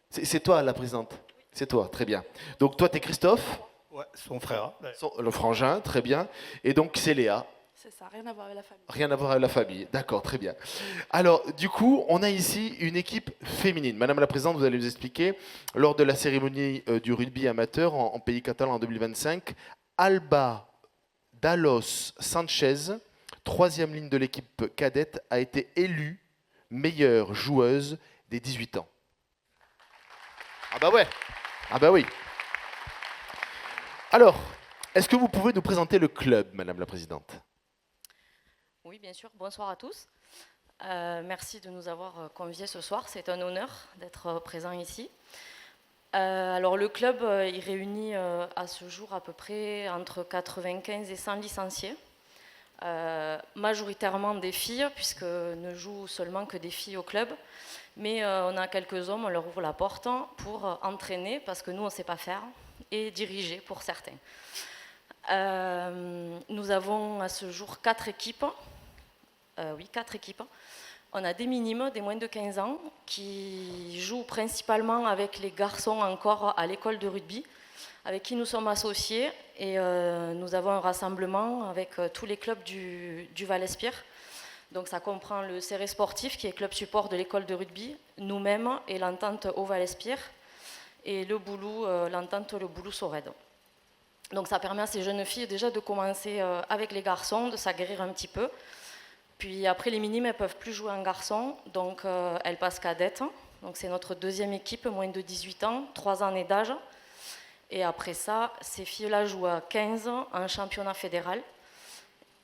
C'est toi la présidente? C'est toi, très bien. Donc toi, t'es Christophe? Ouais, son frère. Ouais. Le frangin, très bien. Et donc c'est Léa. C'est ça, rien à voir avec la famille. Rien à voir avec la famille, d'accord, très bien. Alors, du coup, on a ici une équipe féminine. Madame la Présidente, vous allez nous expliquer, lors de la cérémonie du rugby amateur en pays catalan en 2025, Alba Dalos Sanchez, 3e ligne de l'équipe cadette, a été élue meilleure joueuse des 18 ans. Ah bah ouais, ah bah oui. Alors, est-ce que vous pouvez nous présenter le club, Madame la Présidente? Oui, Oui, bien sûr. Bonsoir à tous. Merci de nous avoir conviés ce soir. C'est un honneur d'être présent ici. Alors le club, il réunit à ce jour à peu près entre 95 et 100 licenciés. Majoritairement des filles, puisque ne jouent seulement que des filles au club. Mais on a quelques hommes, on leur ouvre la porte pour entraîner, parce que nous, on ne sait pas faire, et diriger pour certains. Nous avons à ce jour 4 équipes. Oui, 4 équipes. On a des minimes, des moins de 15 ans, qui jouent principalement avec les garçons encore à l'école de rugby, avec qui nous sommes associés. Et nous avons un rassemblement avec tous les clubs du Val-Espire. Donc ça comprend le Céré Sportif, qui est club support de l'école de rugby, nous-mêmes et l'entente au Val-Espire, et le Boulou, l'entente le Boulou-Sorède. Donc ça permet à ces jeunes filles déjà de commencer avec les garçons, de s'aguerrir un petit peu. Puis après les minimes, elles ne peuvent plus jouer en garçon, donc elles passent cadettes. Donc c'est notre deuxième équipe, moins de 18 ans, 3 années d'âge. Et après ça, ces filles-là jouent à 15 en championnat fédéral.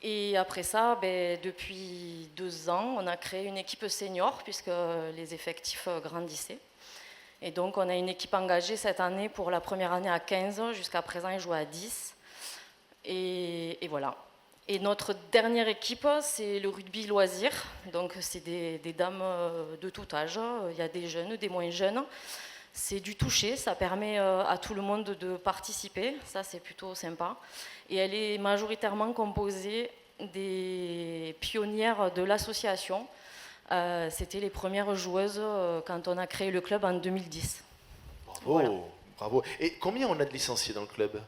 Et après ça, depuis 2 ans, on a créé une équipe senior, puisque les effectifs grandissaient. Et donc on a une équipe engagée cette année pour la première année à 15, jusqu'à présent ils jouent à 10. Et voilà. Et notre dernière équipe, c'est le rugby loisir. Donc c'est des dames de tout âge, il y a des jeunes, des moins jeunes. C'est du toucher, ça permet à tout le monde de participer, ça c'est plutôt sympa. Et elle est majoritairement composée des pionnières de l'association. C'était les premières joueuses quand on a créé le club en 2010. Bravo, Voilà. bravo. Et combien on a de licenciés dans le club?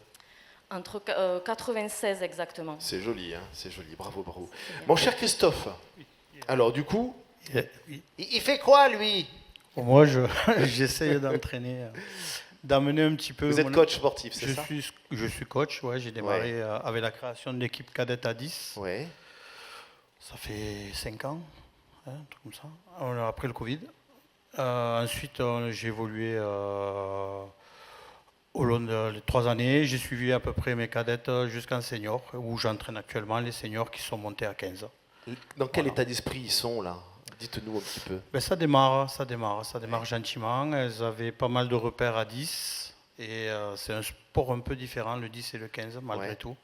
Entre 96 exactement. C'est joli, hein, c'est joli, bravo, bravo. Mon cher Christophe, alors du coup, il fait quoi lui? Moi, j'essaye d'entraîner, d'amener un petit peu... Vous êtes coach sportif, c'est ça? Je suis coach, ouais, j'ai démarré avec la création de l'équipe cadette à 10. Ouais. Ça fait 5 ans, hein, un truc comme ça, après le Covid. Ensuite, j'ai évolué au long des 3 années. J'ai suivi à peu près mes cadettes jusqu'en senior, où j'entraîne actuellement les seniors qui sont montés à 15. Dans quel état d'esprit ils sont là? Dites-nous un petit peu. Ça démarre gentiment. Elles avaient pas mal de repères à 10. Et c'est un sport un peu différent, le 10 et le 15, malgré tout.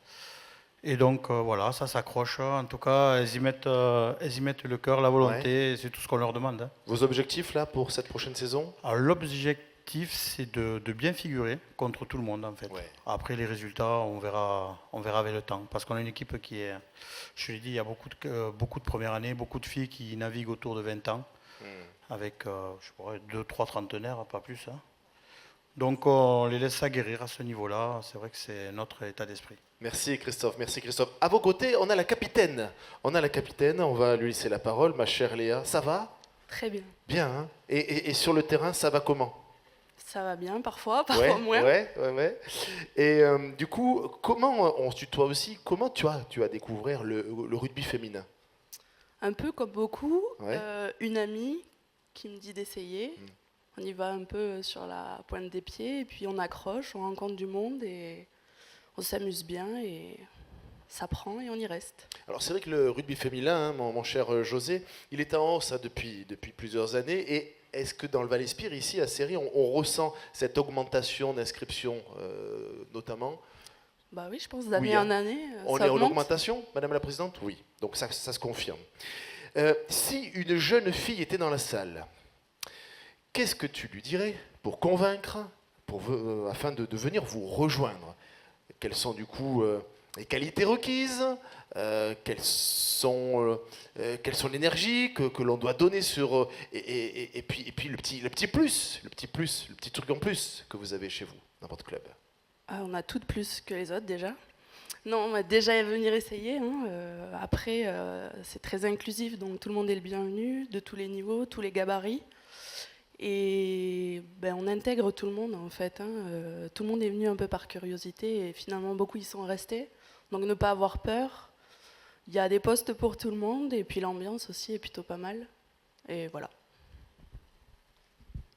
Et donc, voilà, ça s'accroche. En tout cas, elles y mettent le cœur, la volonté, et c'est tout ce qu'on leur demande. Vos objectifs, là, pour cette prochaine saison? Alors, l'objectif, c'est de bien figurer contre tout le monde, en fait. Après, les résultats, on verra avec le temps. Parce qu'on a une équipe qui est... Je l'ai dit, il y a beaucoup de premières années, beaucoup de filles qui naviguent autour de 20 ans, avec, je dirais, 2-3 trentenaires, pas plus. Hein. Donc, on les laisse s'aguerrir à ce niveau-là. C'est vrai que c'est notre état d'esprit. Merci Christophe, merci Christophe. À vos côtés, on a la capitaine. On va lui laisser la parole, ma chère Léa. Ça va? Très bien. Bien, hein? Et sur le terrain, ça va comment? Ça va bien, parfois moins. Ouais. Et du coup, comment, on se tutoie aussi, comment tu as découvert le rugby féminin? Un peu comme beaucoup, une amie qui me dit d'essayer. On y va un peu sur la pointe des pieds, et puis on accroche, on rencontre du monde, et on s'amuse bien, et ça prend, et on y reste. Alors c'est vrai que le rugby féminin, hein, mon cher José, il est en hausse depuis plusieurs années, et est-ce que dans le Val-Espire, ici à Céry, on ressent cette augmentation d'inscriptions notamment? Bah oui, je pense d'année en année, on ça est en augmente. augmentation, Madame la Présidente? Oui, donc ça se confirme. Si une jeune fille était dans la salle, qu'est-ce que tu lui dirais pour convaincre, afin de venir vous rejoindre? Quelles sont du coup les qualités requises? Quelles sont l'énergie que l'on doit donner sur et puis le petit plus, le petit truc en plus que vous avez chez vous dans votre club? On a toutes plus que les autres déjà. Non, on va déjà venir essayer. Après, c'est très inclusif, donc tout le monde est le bienvenu, de tous les niveaux, tous les gabarits. Et on intègre tout le monde en fait. Tout le monde est venu un peu par curiosité et finalement beaucoup y sont restés. Donc ne pas avoir peur. Il y a des postes pour tout le monde et puis l'ambiance aussi est plutôt pas mal. Et voilà.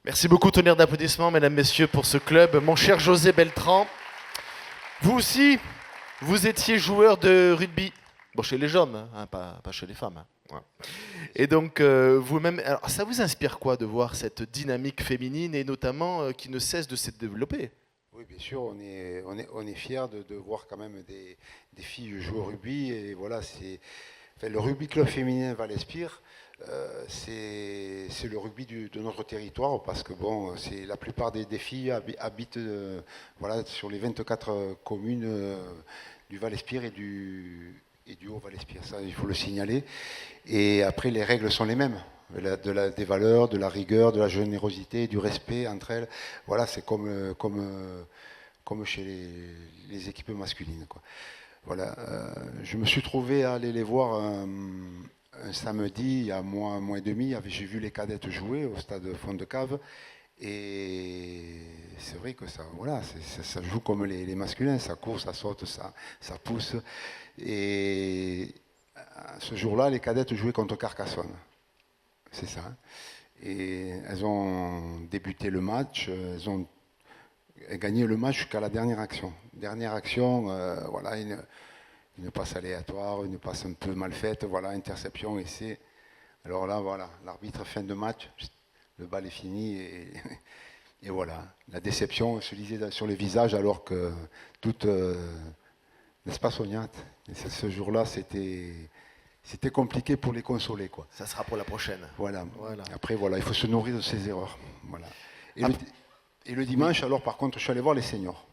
Merci beaucoup, tonnerre d'applaudissements, mesdames, messieurs, pour ce club. Mon cher José Beltran, vous aussi, vous étiez joueur de rugby. Bon, chez les hommes, hein, pas chez les femmes. Hein. Ouais. Et donc, vous-même, alors, ça vous inspire quoi de voir cette dynamique féminine et notamment qui ne cesse de se développer? Oui, bien sûr, on est fiers de voir quand même des filles jouer au rugby. Et voilà, le rugby club féminin Val-Espire, c'est le rugby de notre territoire parce que bon, la plupart des filles habitent voilà, sur les 24 communes du Val-Espire et du Haut-Val-Espire. Ça, il faut le signaler. Et après, les règles sont les mêmes. Des valeurs, de la rigueur, de la générosité, du respect entre elles. Voilà, c'est comme chez les équipes masculines, quoi. Voilà, je me suis trouvé à aller les voir un samedi, il y a un mois et demi. J'ai vu les cadettes jouer au stade Fond de Cave. Et c'est vrai que ça joue comme les masculins. Ça court, ça saute, ça pousse. Et ce jour-là, les cadettes jouaient contre Carcassonne. C'est ça. Et elles ont débuté le match. Elles ont gagné le match jusqu'à la dernière action. Dernière action, voilà, une passe aléatoire, une passe un peu mal faite, voilà, interception, essai. Alors là, voilà, l'arbitre fin de match, le bal est fini et voilà. La déception se lisait sur les visages alors que toute... n'est-ce pas, Sonia? Ce jour-là, c'était compliqué pour les consoler, quoi. Ça sera pour la prochaine. Voilà. Après, voilà, il faut se nourrir de ses erreurs. Voilà. Et le dimanche, alors, par contre, je suis allé voir les seniors.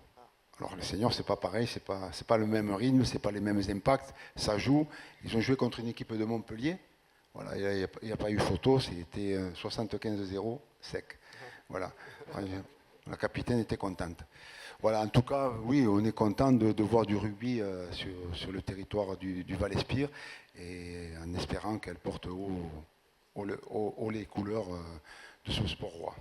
Alors, les seniors, c'est pas pareil, c'est pas le même rythme, c'est pas les mêmes impacts. Ça joue. Ils ont joué contre une équipe de Montpellier. Voilà, il n'y a pas eu photo, c'était 75-0 sec. Voilà. La capitaine était contente. Voilà, en tout cas, oui, on est content de voir du rugby sur le territoire du Val-Espire et en espérant qu'elle porte haut les couleurs de ce sport roi.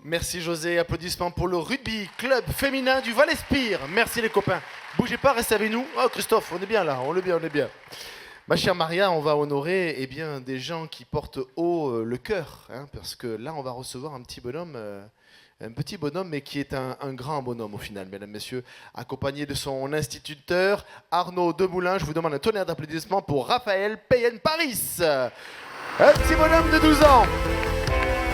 Merci José, applaudissements pour le rugby club féminin du Val-Espire. Merci les copains. Bougez pas, restez avec nous. Oh Christophe, on est bien là, on est bien. Ma chère Maria, on va honorer des gens qui portent haut le cœur, hein, parce que là on va recevoir un petit bonhomme, mais qui est un grand bonhomme au final, mesdames, messieurs, accompagné de son instituteur Arnaud Demoulin. Je vous demande un tonnerre d'applaudissements pour Raphaël Payen-Paris. Un petit bonhomme de 12 ans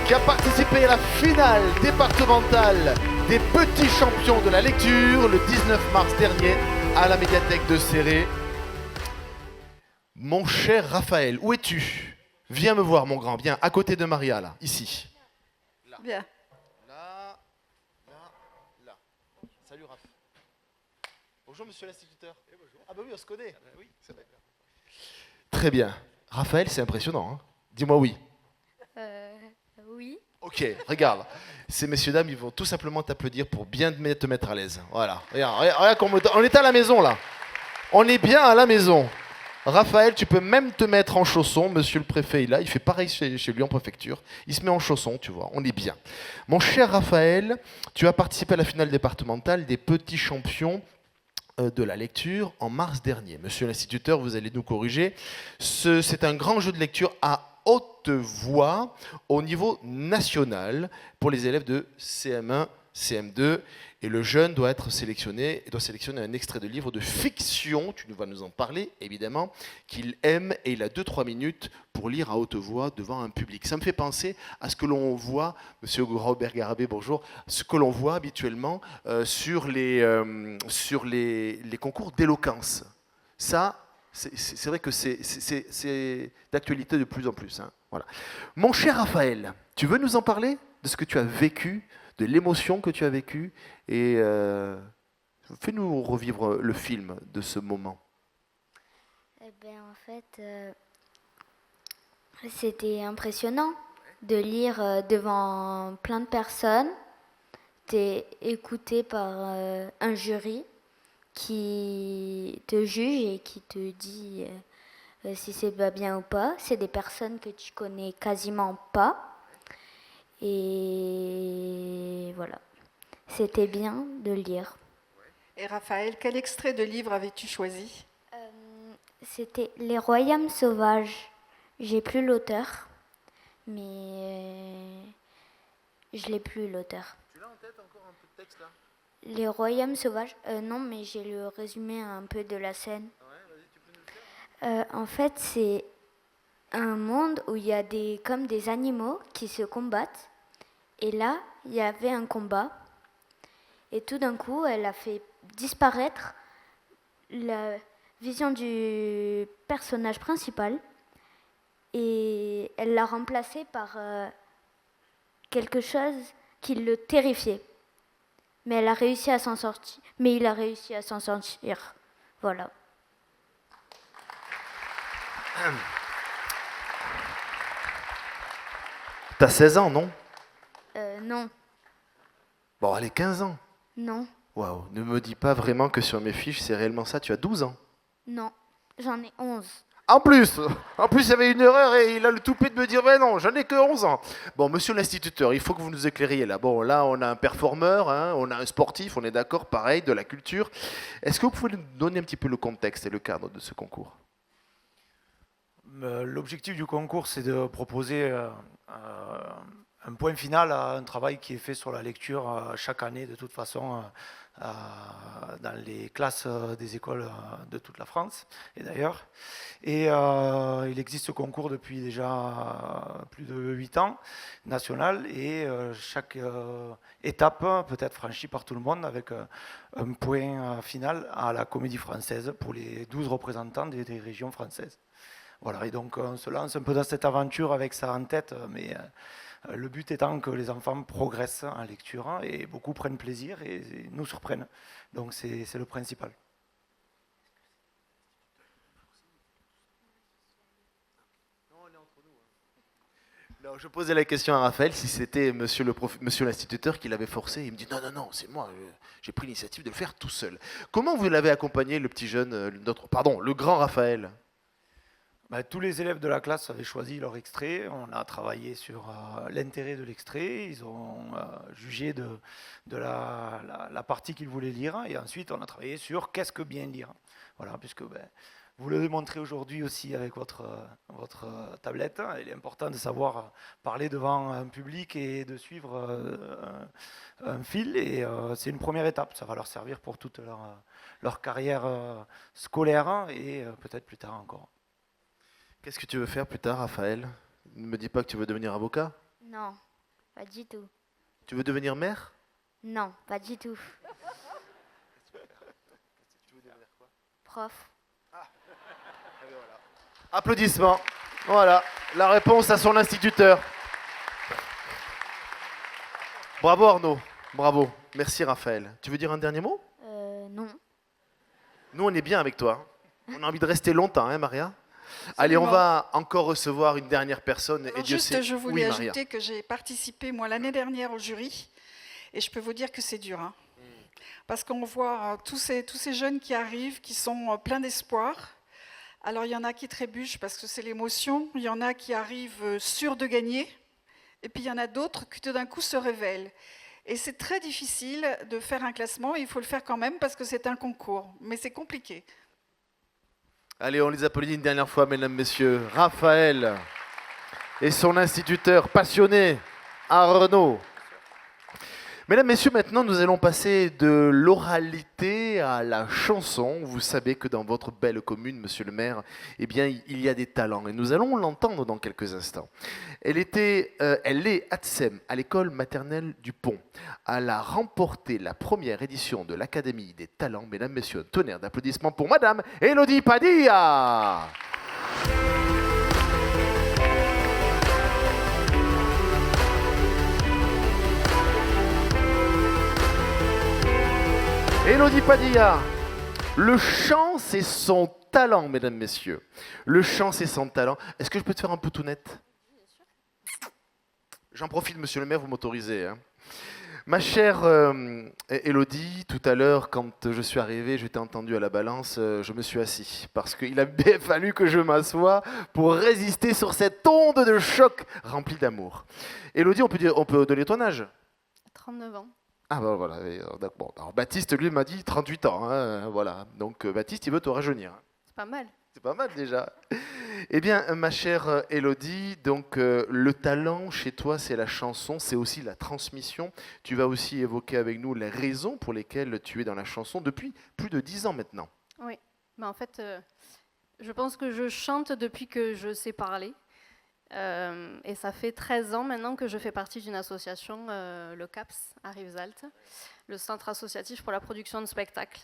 qui a participé à la finale départementale des petits champions de la lecture le 19 mars dernier à la médiathèque de Céré. Mon cher Raphaël, où es-tu? Viens me voir, mon grand, viens, à côté de Maria, là, ici. Là. Bien. Là. Salut Raph. Bonjour monsieur l'instituteur. Bonjour. Ah bah oui, on se connaît. Oui, c'est vrai. Très bien. Raphaël, c'est impressionnant, hein? Dis-moi oui. Oui. Ok, regarde. Ces messieurs, dames, ils vont tout simplement t'applaudir pour bien te mettre à l'aise. Voilà. Regarde on est à la maison, là. On est bien à la maison. Raphaël, tu peux même te mettre en chaussons. Monsieur le préfet, là, il fait pareil chez lui en préfecture. Il se met en chaussons, tu vois. On est bien. Mon cher Raphaël, tu as participé à la finale départementale des petits champions de la lecture en mars dernier. Monsieur l'instituteur, vous allez nous corriger. C'est un grand jeu de lecture à haute voix au niveau national pour les élèves de CM1, CM2. Et le jeune doit sélectionner un extrait de livre de fiction, tu vas nous en parler évidemment, qu'il aime, et il a 2-3 minutes pour lire à haute voix devant un public. Ça me fait penser à ce que l'on voit, monsieur Robert Garabé, bonjour, ce que l'on voit habituellement sur les concours d'éloquence. Ça, c'est vrai que c'est d'actualité de plus en plus. Hein. Voilà. Mon cher Raphaël, tu veux nous en parler de ce que tu as vécu, de l'émotion que tu as vécue, et fais-nous revivre le film de ce moment. Eh bien, en fait, c'était impressionnant de lire devant plein de personnes. T'es écouté par un jury qui te juge et qui te dit si c'est bien ou pas. C'est des personnes que tu connais quasiment pas. Et voilà, c'était bien de lire. Et Raphaël, quel extrait de livre avais-tu choisi? C'était Les Royaumes sauvages. J'ai plus l'auteur, mais je l'ai plus l'auteur. Tu l'as en tête encore un peu de texte là? Les Royaumes sauvages, non, mais j'ai le résumé un peu de la scène. Ouais, vas-y, tu peux nous le En fait, c'est un monde où il y a comme des animaux qui se combattent. Et là, il y avait un combat. Et tout d'un coup, elle a fait disparaître la vision du personnage principal. Et elle l'a remplacé par quelque chose qui le terrifiait. Mais elle a réussi à s'en sortir. Mais il a réussi à s'en sortir. Voilà. T'as 16 ans, non? Non. Bon, allez, 15 ans. Non. Waouh, ne me dis pas vraiment que sur mes fiches, c'est réellement ça. Tu as 12 ans. Non. J'en ai 11. En plus, il y avait une erreur et il a le toupet de me dire ben non, j'en ai que 11 ans. Bon, monsieur l'instituteur, il faut que vous nous éclairiez là. Bon, là, on a un performeur, hein, on a un sportif, on est d'accord, pareil, de la culture. Est-ce que vous pouvez nous donner un petit peu le contexte et le cadre de ce concours? L'objectif du concours, c'est de proposer un point final à un travail qui est fait sur la lecture chaque année, de toute façon, dans les classes des écoles de toute la France et d'ailleurs. Et il existe ce concours depuis déjà plus de 8 ans, national, et chaque étape peut être franchie par tout le monde avec un point final à la Comédie Française pour les 12 représentants des régions françaises. Voilà, et donc on se lance un peu dans cette aventure avec ça en tête, mais le but étant que les enfants progressent en lecture et beaucoup prennent plaisir et nous surprennent. Donc c'est le principal. Alors, je posais la question à Raphaël si c'était monsieur l'instituteur qui l'avait forcé. Il me dit non, c'est moi, j'ai pris l'initiative de le faire tout seul. Comment vous l'avez accompagné, le petit jeune, le grand Raphaël? Tous les élèves de la classe avaient choisi leur extrait. On a travaillé sur l'intérêt de l'extrait. Ils ont jugé de la partie qu'ils voulaient lire. Et ensuite, on a travaillé sur qu'est-ce que bien lire. Voilà, puisque vous le démontrez aujourd'hui aussi avec votre tablette. Il est important de savoir parler devant un public et de suivre un fil. Et c'est une première étape. Ça va leur servir pour toute leur carrière scolaire et peut-être plus tard encore. Qu'est-ce que tu veux faire plus tard, Raphaël? Ne me dis pas que tu veux devenir avocat? Non, pas du tout. Tu veux devenir maire? Non, pas du tout. Tu veux devenir quoi? Prof. Applaudissements. Voilà, la réponse à son instituteur. Bravo Arnaud, bravo. Merci Raphaël. Tu veux dire un dernier mot? Non. Nous, on est bien avec toi. On a envie de rester longtemps, hein Maria? Allez, on va encore recevoir une dernière personne. Alors et Dieu juste, sait... je voulais oui, Maria. ajouter que j'ai participé, moi, l'année dernière au jury, et je peux vous dire que c'est dur. Hein. Parce qu'on voit tous ces jeunes qui arrivent, qui sont pleins d'espoir. Alors, il y en a qui trébuchent parce que c'est l'émotion, il y en a qui arrivent sûrs de gagner, et puis il y en a d'autres qui, tout d'un coup, se révèlent. Et c'est très difficile de faire un classement, et il faut le faire quand même parce que c'est un concours, mais c'est compliqué. Allez, on les applaudit une dernière fois, mesdames, messieurs. Raphaël et son instituteur passionné, Arnaud. Mesdames, messieurs, maintenant, nous allons passer de l'oralité à la chanson. Vous savez que dans votre belle commune, monsieur le maire, eh bien, il y a des talents. Et nous allons l'entendre dans quelques instants. Elle est ATSEM, à l'école maternelle du Pont. Elle a remporté la première édition de l'Académie des talents. Mesdames, messieurs, un tonnerre d'applaudissements pour madame Elodie Padilla. Elodie Padilla, le chant c'est son talent, mesdames, messieurs. Le chant c'est son talent. Est-ce que je peux te faire un peu tout net? J'en profite, monsieur le maire, vous m'autorisez. Hein. Ma chère Elodie, tout à l'heure, quand je suis arrivé, je t'ai entendu à la balance, je me suis assis. Parce qu'il a bien fallu que je m'assoie pour résister sur cette onde de choc remplie d'amour. Elodie, on peut donner ton âge? 39 ans. Ah ben voilà, bon, alors Baptiste lui m'a dit 38 ans, hein, voilà. Donc Baptiste il veut te rajeunir. C'est pas mal. C'est pas mal déjà. Eh bien ma chère Elodie, donc le talent chez toi c'est la chanson, c'est aussi la transmission. Tu vas aussi évoquer avec nous les raisons pour lesquelles tu es dans la chanson depuis plus de 10 ans maintenant. Oui, mais en fait Je pense que je chante depuis que je sais parler. Et ça fait 13 ans maintenant que je fais partie d'une association, le CAPS, à Rivesaltes, le Centre associatif pour la production de spectacles.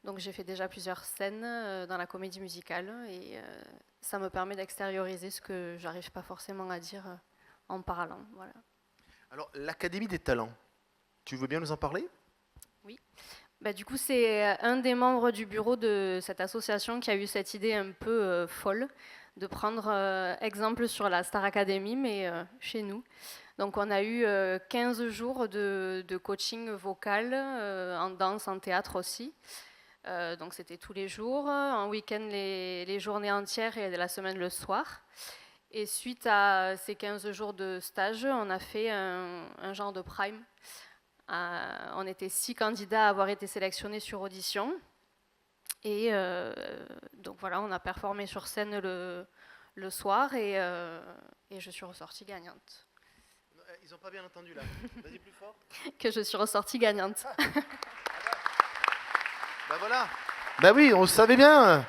Donc j'ai fait déjà plusieurs scènes dans la comédie musicale et ça me permet d'extérioriser ce que j'arrive pas forcément à dire en parlant. Voilà. Alors, l'Académie des talents, tu veux bien nous en parler? Oui. Bah, du coup, c'est un des membres du bureau de cette association qui a eu cette idée un peu folle de prendre exemple sur la Star Academy, mais chez nous. Donc on a eu 15 jours de coaching vocal, en danse, en théâtre aussi. Donc c'était tous les jours, en week-end les journées entières et la semaine le soir. Et suite à ces 15 jours de stage, on a fait un genre de prime. On était 6 candidats à avoir été sélectionnés sur audition. Et donc voilà, on a performé sur scène le soir et je suis ressortie gagnante. Ils n'ont pas bien entendu là. Vas-y plus fort. Que je suis ressortie gagnante. Ben voilà. Ben oui, on le savait bien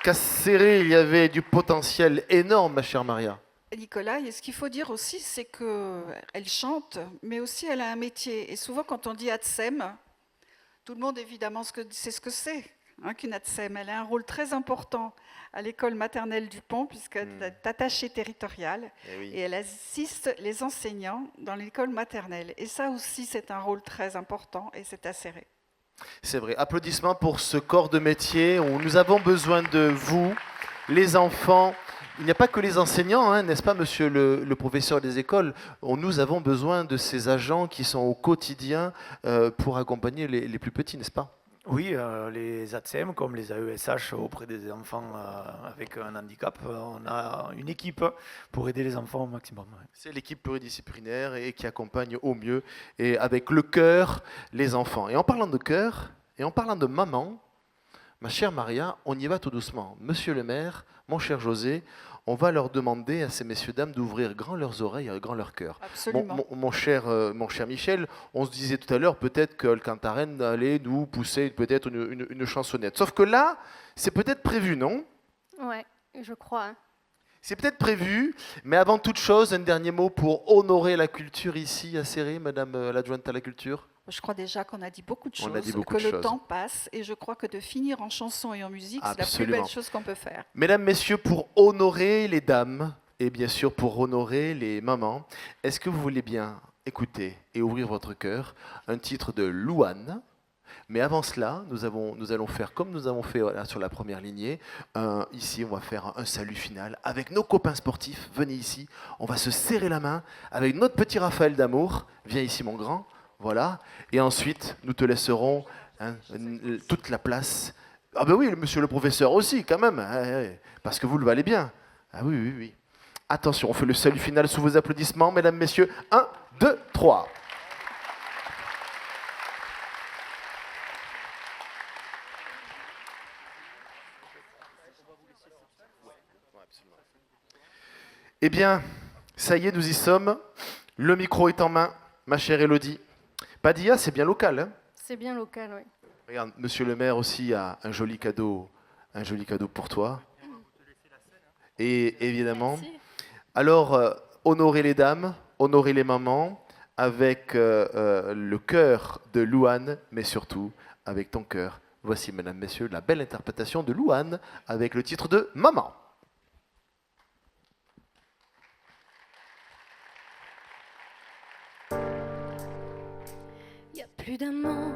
qu'à Céré, il y avait du potentiel énorme, ma chère Maria. Nicolas, et ce qu'il faut dire aussi, c'est qu'elle chante, mais aussi elle a un métier. Et souvent, quand on dit ATSEM, tout le monde évidemment sait ce que c'est qu'une ATSEM. Elle a un rôle très important à l'école maternelle du Pont, puisqu'elle est attachée territoriale, et elle assiste les enseignants dans l'école maternelle. Et ça aussi, c'est un rôle très important, et c'est à Céré. C'est vrai. Applaudissements pour ce corps de métier où nous avons besoin de vous, les enfants. Il n'y a pas que les enseignants, hein, n'est-ce pas, monsieur le professeur des écoles? Nous avons besoin de ces agents qui sont au quotidien pour accompagner les plus petits, n'est-ce pas? Oui, les ATSEM comme les AESH auprès des enfants avec un handicap, on a une équipe pour aider les enfants au maximum. C'est l'équipe pluridisciplinaire et qui accompagne au mieux et avec le cœur les enfants. Et en parlant de cœur et en parlant de maman, ma chère Maria, on y va tout doucement. Monsieur le maire, mon cher José, on va leur demander à ces messieurs dames d'ouvrir grand leurs oreilles et grand leur cœur. Absolument. Mon cher Michel, on se disait tout à l'heure peut-être que le Cantarène allait nous pousser peut-être une chansonnette. Sauf que là, c'est peut-être prévu, non? Ouais, je crois. Hein. C'est peut-être prévu, mais avant toute chose, un dernier mot pour honorer la culture ici à Céré, madame l'adjointe à la culture. Je crois déjà qu'on a dit beaucoup de choses, que le temps passe, et je crois que de finir en chanson et en musique, c'est la plus belle chose qu'on peut faire. Mesdames, messieurs, pour honorer les dames, et bien sûr pour honorer les mamans, est-ce que vous voulez bien écouter et ouvrir votre cœur un titre de Louane? Mais avant cela, nous allons faire comme nous avons fait sur la première lignée. Ici, on va faire un salut final avec nos copains sportifs. Venez ici, on va se serrer la main avec notre petit Raphaël d'amour. Viens ici, mon grand. Voilà. Et ensuite, nous te laisserons toute la place. Ah ben oui, monsieur le professeur aussi, quand même. Parce que vous le valez bien. Ah oui, oui, oui. Attention, on fait le salut final sous vos applaudissements, mesdames, messieurs. 1, 2, 3. Eh bien, ça y est, nous y sommes. Le micro est en main, ma chère Élodie. Padilla, c'est bien local. Hein? C'est bien local, oui. Regarde, monsieur le maire aussi a un joli cadeau pour toi. Et évidemment, merci. Alors, honorer les dames, honorer les mamans, avec le cœur de Louane, mais surtout avec ton cœur. Voici, mesdames, messieurs, la belle interprétation de Louane avec le titre de Maman. Y a plus d'amant,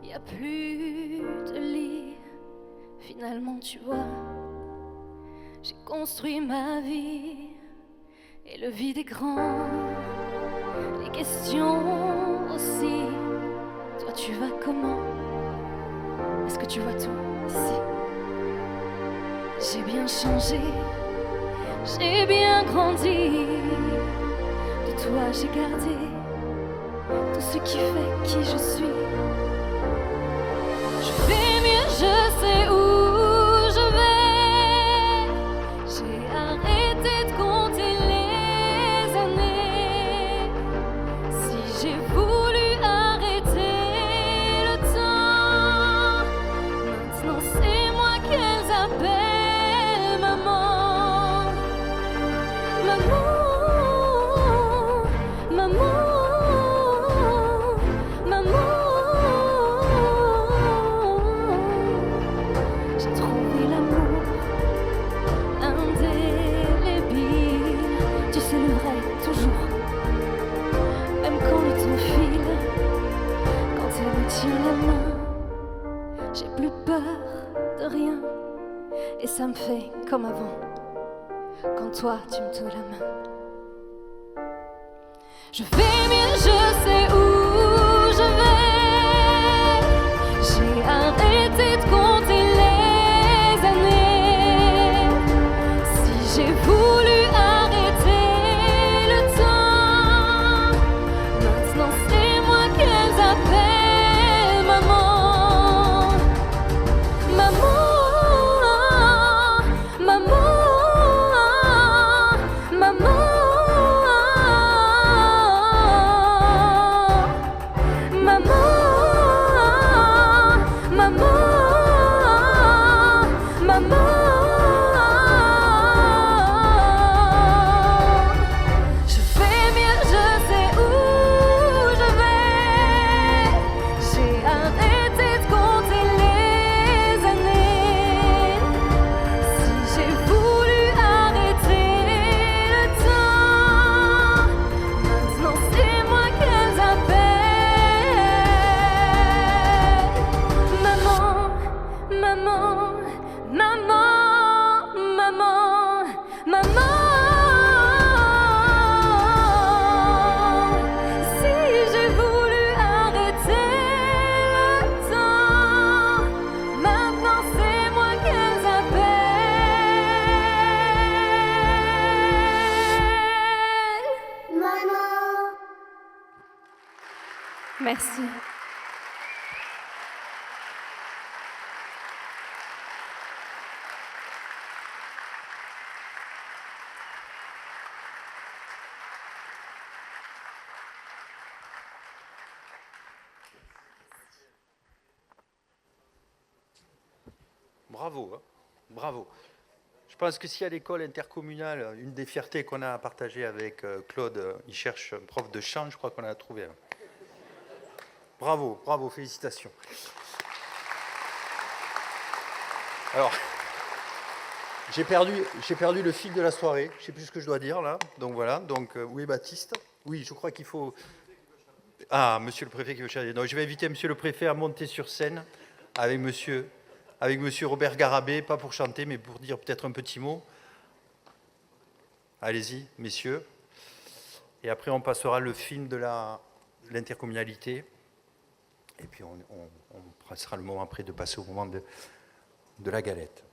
y a plus de lit. Finalement, tu vois, j'ai construit ma vie et le vide est grand. Les questions aussi. Toi, tu vas comment? Est-ce que tu vois tout ici? J'ai bien changé, j'ai bien grandi. De toi, j'ai gardé tout ce qui fait qui je suis. Je vais mieux, je sais où je vais. J'ai arrêté de compter les années. Si j'ai voulu arrêter le temps, maintenant c'est moi qu'elles appellent. plus peur de rien. Et ça me fait comme avant, quand toi tu me tends la main. Je vais bien, je sais où je vais. J'ai arrêté de compter les années. Si j'ai voulu arrêter le temps, maintenant c'est moi qu'elles appellent maman. Maman, maman, maman. Merci. Bravo, hein. Bravo. Je pense que si à l'école intercommunale, une des fiertés qu'on a partagées avec Claude, il cherche un prof de chant, je crois qu'on en a trouvé un. Bravo, bravo, félicitations. Alors, j'ai perdu le fil de la soirée, je ne sais plus ce que je dois dire là, donc voilà, donc où est Baptiste? Oui, je crois qu'il faut... Ah, monsieur le préfet qui veut chanter. Donc, je vais inviter monsieur le préfet à monter sur scène avec monsieur Robert Garabé, pas pour chanter, mais pour dire peut-être un petit mot. Allez-y, messieurs. Et après, on passera le film de l'intercommunalité. Et puis, on passera le moment après de passer au moment de la galette.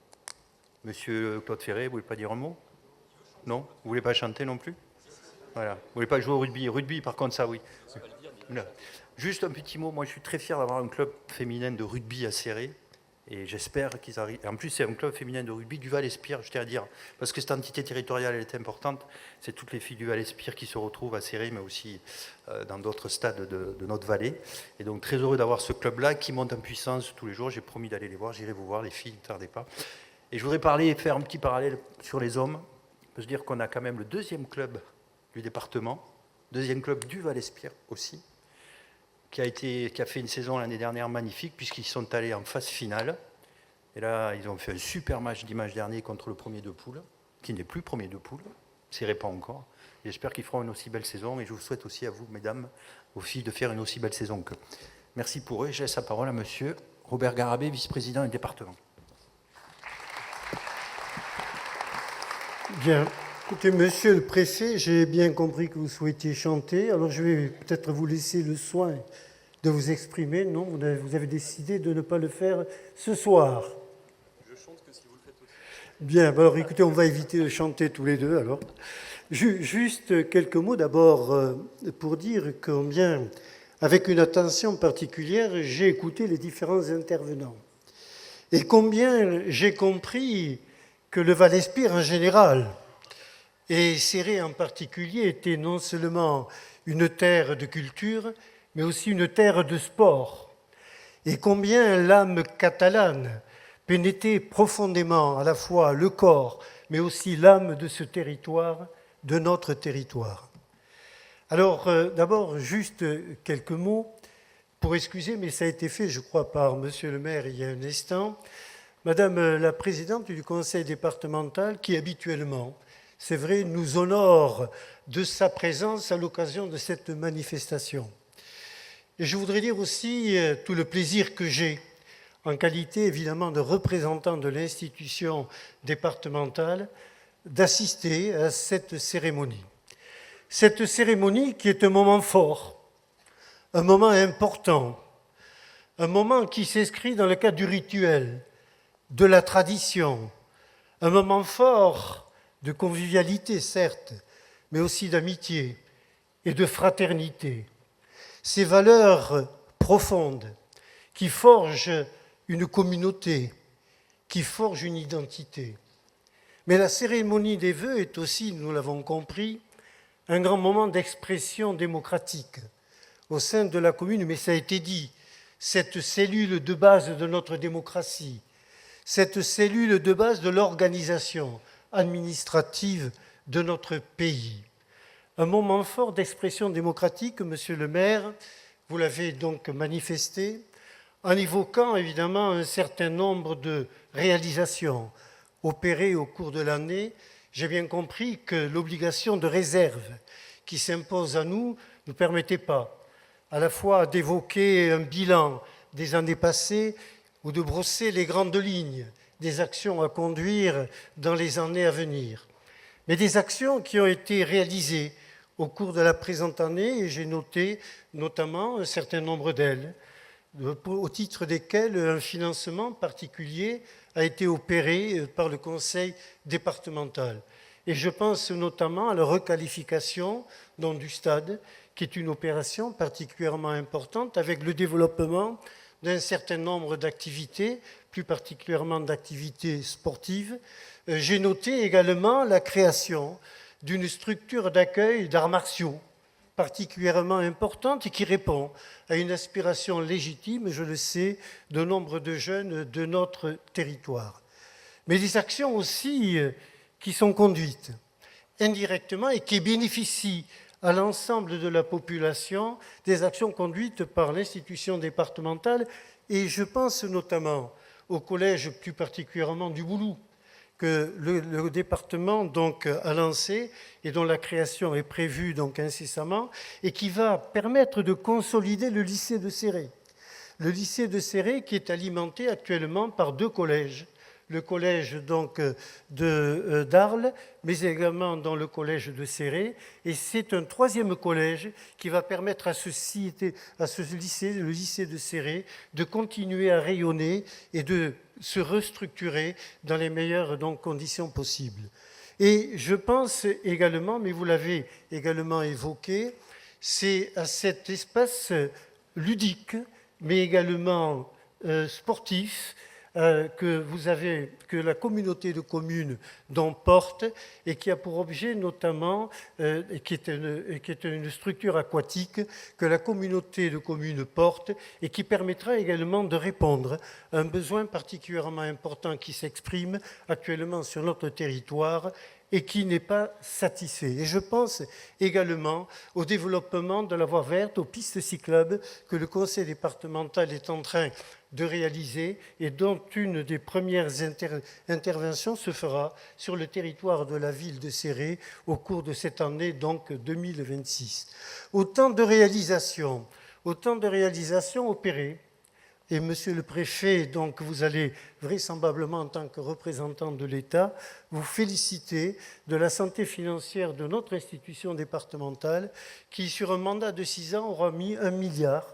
Monsieur Claude Ferré, vous ne voulez pas dire un mot? Non? Vous ne voulez pas chanter non plus? Voilà. Vous ne voulez pas jouer au rugby? Rugby, par contre, ça, oui. Juste un petit mot. Moi, je suis très fier d'avoir un club féminin de rugby à Céré. Et j'espère qu'ils arrivent. En plus, c'est un club féminin de rugby du Val-Espire, je tiens à dire, parce que cette entité territoriale, elle est importante. C'est toutes les filles du Val-Espire qui se retrouvent à Céré, mais aussi dans d'autres stades de notre vallée. Et donc, très heureux d'avoir ce club-là qui monte en puissance tous les jours. J'ai promis d'aller les voir. J'irai vous voir, les filles, ne tardez pas. Et je voudrais faire un petit parallèle sur les hommes. On peut se dire qu'on a quand même le deuxième club du département, deuxième club du Val-Espire aussi, qui a fait une saison l'année dernière magnifique, puisqu'ils sont allés en phase finale. Et là, ils ont fait un super match dimanche dernier contre le premier de poule, qui n'est plus premier de poule, c'est pas encore. J'espère qu'ils feront une aussi belle saison, et je vous souhaite aussi à vous, mesdames, aux filles, de faire une aussi belle saison qu'eux. Merci pour eux, et je laisse la parole à monsieur Robert Garabé, vice-président du département. Bien. Écoutez, monsieur le préfet, j'ai bien compris que vous souhaitiez chanter, alors je vais peut-être vous laisser le soin de vous exprimer. Non, vous avez décidé de ne pas le faire ce soir. Je chante que si vous le faites aussi. Bien, alors écoutez, on va éviter de chanter tous les deux alors. Juste quelques mots d'abord pour dire combien, avec une attention particulière, j'ai écouté les différents intervenants. Et combien j'ai compris que le Val-Espire en général, et Céré en particulier, était non seulement une terre de culture, mais aussi une terre de sport. Et combien l'âme catalane pénétrait profondément à la fois le corps, mais aussi l'âme de ce territoire, de notre territoire. Alors, d'abord, juste quelques mots pour excuser, mais ça a été fait, je crois, par monsieur le maire il y a un instant. Madame la présidente du conseil départemental, qui habituellement, c'est vrai, nous honore de sa présence à l'occasion de cette manifestation. Et je voudrais dire aussi tout le plaisir que j'ai en qualité évidemment de représentant de l'institution départementale, d'assister à cette cérémonie. Cette cérémonie qui est un moment fort, un moment important, un moment qui s'inscrit dans le cadre du rituel, de la tradition, un moment fort de convivialité, certes, mais aussi d'amitié et de fraternité. Ces valeurs profondes qui forgent une communauté, qui forgent une identité. Mais la cérémonie des vœux est aussi, nous l'avons compris, un grand moment d'expression démocratique au sein de la commune, mais ça a été dit, cette cellule de base de notre démocratie, cette cellule de base de l'organisation administrative de notre pays. Un moment fort d'expression démocratique, monsieur le maire, vous l'avez donc manifesté, en évoquant évidemment un certain nombre de réalisations opérées au cours de l'année. J'ai bien compris que l'obligation de réserve qui s'impose à nous ne permettait pas à la fois d'évoquer un bilan des années passées ou de brosser les grandes lignes des actions à conduire dans les années à venir, mais des actions qui ont été réalisées au cours de la présente année, et j'ai noté notamment un certain nombre d'elles, au titre desquelles un financement particulier a été opéré par le conseil départemental. Et je pense notamment à la requalification du stade, qui est une opération particulièrement importante, avec le développement d'un certain nombre d'activités, plus particulièrement d'activités sportives. J'ai noté également la création d'une structure d'accueil d'arts martiaux particulièrement importante et qui répond à une aspiration légitime, je le sais, de nombre de jeunes de notre territoire. Mais des actions aussi qui sont conduites indirectement et qui bénéficient à l'ensemble de la population, des actions conduites par l'institution départementale, et je pense notamment au collège plus particulièrement du Boulou, que le département donc a lancé et dont la création est prévue donc incessamment et qui va permettre de consolider le lycée de Céré. Le lycée de Céré qui est alimenté actuellement par 2 collèges. Le collège donc d'Arles, mais également dans le collège de Céré. Et c'est un 3e collège qui va permettre à ce lycée, le lycée de Céré, de continuer à rayonner et de se restructurer dans les meilleures conditions possibles. Et je pense également, mais vous l'avez également évoqué, c'est à cet espace ludique, mais également sportif, que la communauté de communes porte et qui a pour objet notamment, et qui est une structure aquatique que la communauté de communes porte et qui permettra également de répondre à un besoin particulièrement important qui s'exprime actuellement sur notre territoire et qui n'est pas satisfait. Et je pense également au développement de la voie verte, aux pistes cyclables que le conseil départemental est en train de réaliser et dont une des premières interventions se fera sur le territoire de la ville de Céré au cours de cette année, donc 2026. Autant de réalisations opérées. Et monsieur le préfet, donc vous allez vraisemblablement en tant que représentant de l'État vous féliciter de la santé financière de notre institution départementale qui, sur un mandat de 6 ans, aura mis 1 milliard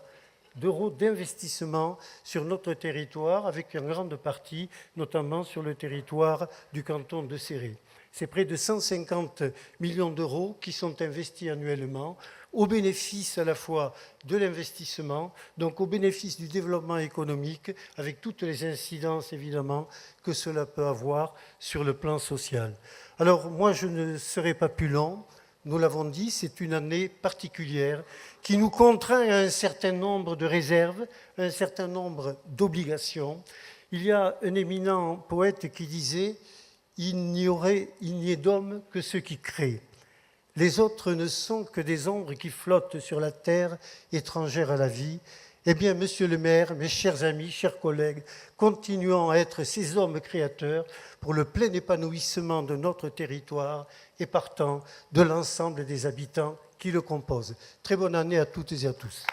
d'euros d'investissement sur notre territoire, avec une grande partie, notamment sur le territoire du canton de Céré. C'est près de 150 millions d'euros qui sont investis annuellement au bénéfice à la fois de l'investissement, donc au bénéfice du développement économique, avec toutes les incidences évidemment que cela peut avoir sur le plan social. Alors moi je ne serai pas plus long, nous l'avons dit, c'est une année particulière qui nous contraint à un certain nombre de réserves, à un certain nombre d'obligations. Il y a un éminent poète qui disait « Il n'y ait d'hommes que ceux qui créent ». Les autres ne sont que des ombres qui flottent sur la terre, étrangères à la vie. Eh bien, monsieur le maire, mes chers amis, chers collègues, continuons à être ces hommes créateurs pour le plein épanouissement de notre territoire et partant de l'ensemble des habitants qui le composent. Très bonne année à toutes et à tous.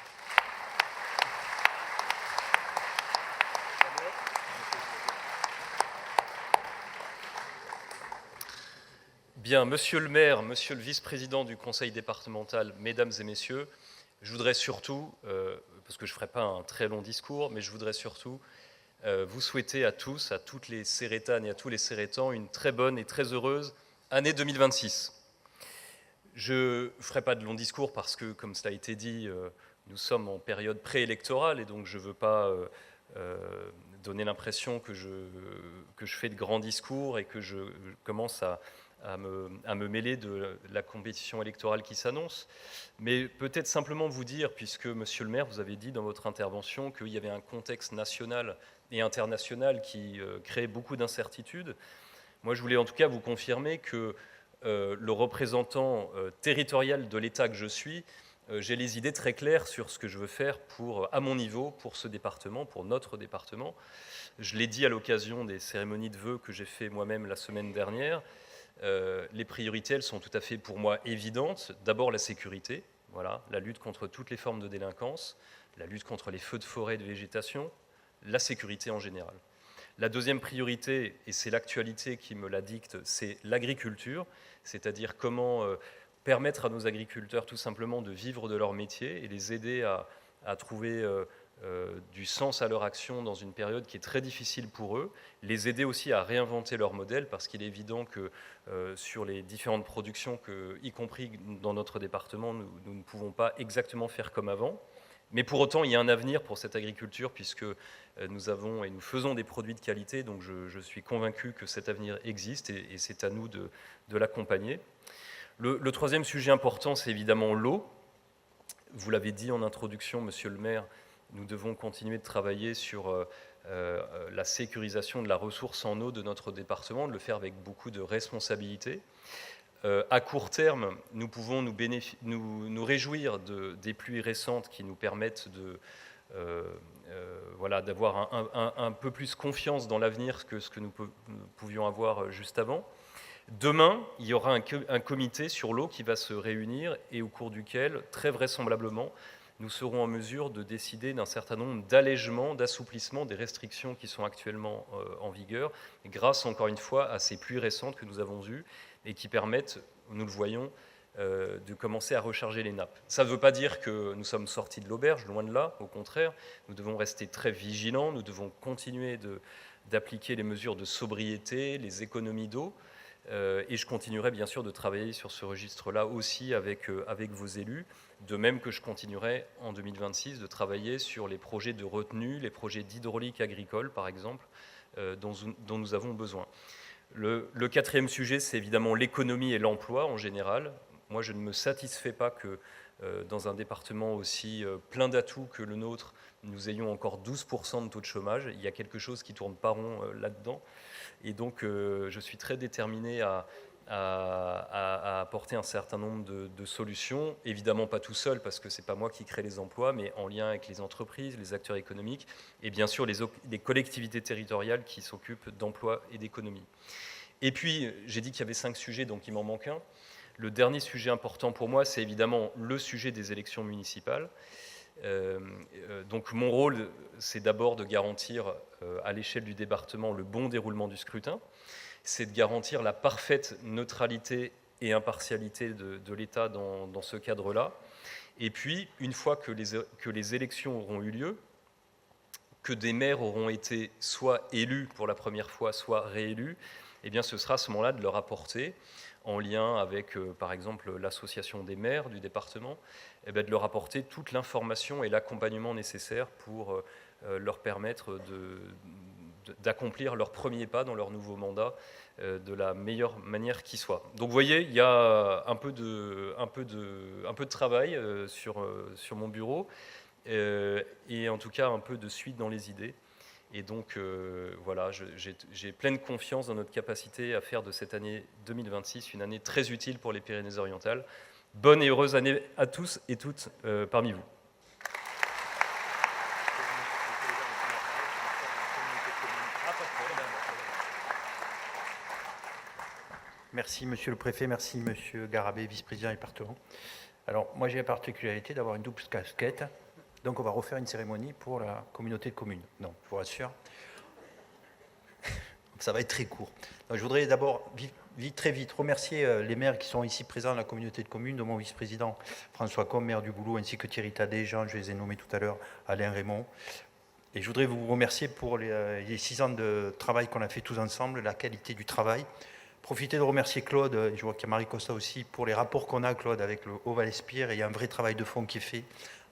Bien, monsieur le maire, monsieur le vice-président du conseil départemental, mesdames et messieurs, je voudrais surtout, parce que je ne ferai pas un très long discours, mais je voudrais surtout vous souhaiter à tous, à toutes les Cérétanes et à tous les Cérétans, une très bonne et très heureuse année 2026. Je ne ferai pas de long discours parce que, comme cela a été dit, nous sommes en période préélectorale et donc je ne veux pas donner l'impression que je fais de grands discours et que je commence à me mêler de la compétition électorale qui s'annonce. Mais peut-être simplement vous dire, puisque, monsieur le maire, vous avez dit dans votre intervention qu'il y avait un contexte national et international qui créait beaucoup d'incertitudes. Moi, je voulais en tout cas vous confirmer que le représentant territorial de l'État que je suis, j'ai les idées très claires sur ce que je veux faire à mon niveau, pour ce département, pour notre département. Je l'ai dit à l'occasion des cérémonies de vœux que j'ai fait moi-même la semaine dernière. Les priorités, elles sont tout à fait pour moi évidentes. D'abord la sécurité, voilà, la lutte contre toutes les formes de délinquance, la lutte contre les feux de forêt et de végétation, la sécurité en général. La deuxième priorité, et c'est l'actualité qui me la dicte, c'est l'agriculture, c'est-à-dire comment permettre à nos agriculteurs tout simplement de vivre de leur métier et les aider à trouver du sens à leur action dans une période qui est très difficile pour eux, les aider aussi à réinventer leur modèle, parce qu'il est évident que sur les différentes productions, y compris dans notre département, nous ne pouvons pas exactement faire comme avant. Mais pour autant, il y a un avenir pour cette agriculture, puisque nous avons et nous faisons des produits de qualité, donc je suis convaincu que cet avenir existe et c'est à nous de l'accompagner. Le troisième sujet important, c'est évidemment l'eau. Vous l'avez dit en introduction, monsieur le maire, nous devons continuer de travailler sur la sécurisation de la ressource en eau de notre département, de le faire avec beaucoup de responsabilité. À court terme, nous pouvons nous réjouir des pluies récentes qui nous permettent d'avoir un peu plus confiance dans l'avenir que ce que nous pouvions avoir juste avant. Demain, il y aura un comité sur l'eau qui va se réunir et au cours duquel, très vraisemblablement, nous serons en mesure de décider d'un certain nombre d'allègements, d'assoupissements des restrictions qui sont actuellement en vigueur, grâce encore une fois à ces pluies récentes que nous avons eues et qui permettent, nous le voyons, de commencer à recharger les nappes. Ça ne veut pas dire que nous sommes sortis de l'auberge, loin de là, au contraire, nous devons rester très vigilants, nous devons continuer d'appliquer les mesures de sobriété, les économies d'eau, et je continuerai bien sûr de travailler sur ce registre-là aussi avec vos élus, de même que je continuerai en 2026 de travailler sur les projets de retenue, les projets d'hydraulique agricole par exemple, dont nous avons besoin. Le quatrième sujet, c'est évidemment l'économie et l'emploi en général. Moi, je ne me satisfais pas que dans un département aussi plein d'atouts que le nôtre, nous ayons encore 12% de taux de chômage. Il y a quelque chose qui ne tourne pas rond là-dedans. Et donc, je suis très déterminé à apporter un certain nombre de solutions. Évidemment pas tout seul, parce que ce n'est pas moi qui crée les emplois, mais en lien avec les entreprises, les acteurs économiques, et bien sûr les collectivités territoriales qui s'occupent d'emploi et d'économie. Et puis, j'ai dit qu'il y avait 5 sujets, donc il m'en manque un. Le dernier sujet important pour moi, c'est évidemment le sujet des élections municipales. Donc mon rôle, c'est d'abord de garantir à l'échelle du département le bon déroulement du scrutin, c'est de garantir la parfaite neutralité et impartialité de l'État dans ce cadre-là. Et puis, une fois que les élections auront eu lieu, que des maires auront été soit élus pour la première fois, soit réélus, eh bien, ce sera à ce moment-là de leur apporter, en lien avec, par exemple, l'association des maires du département, eh bien, de leur apporter toute l'information et l'accompagnement nécessaires pour leur permettre d'accomplir leur premier pas dans leur nouveau mandat de la meilleure manière qui soit. Donc vous voyez, il y a un peu de travail sur mon bureau, et en tout cas un peu de suite dans les idées. Et donc voilà, j'ai pleine confiance dans notre capacité à faire de cette année 2026 une année très utile pour les Pyrénées-Orientales. Bonne et heureuse année à tous et toutes parmi vous. Merci Monsieur le Préfet, merci Monsieur Garabé, vice-président département. Alors moi j'ai la particularité d'avoir une double casquette, donc on va refaire une cérémonie pour la communauté de communes. Non, je vous rassure, Ça va être très court. Donc, je voudrais d'abord très vite remercier les maires qui sont ici présents dans la communauté de communes, de mon vice-président François Combe, maire du Boulot, ainsi que Thierry Tadet, Jean, je les ai nommés tout à l'heure, Alain Raymond. Et je voudrais vous remercier pour les 6 ans de travail qu'on a fait tous ensemble, la qualité du travail. Profitez de remercier Claude, et je vois qu'il y a Marie Costa aussi, pour les rapports qu'on a, Claude, avec le Haut-Val-Espire. Et il y a un vrai travail de fond qui est fait,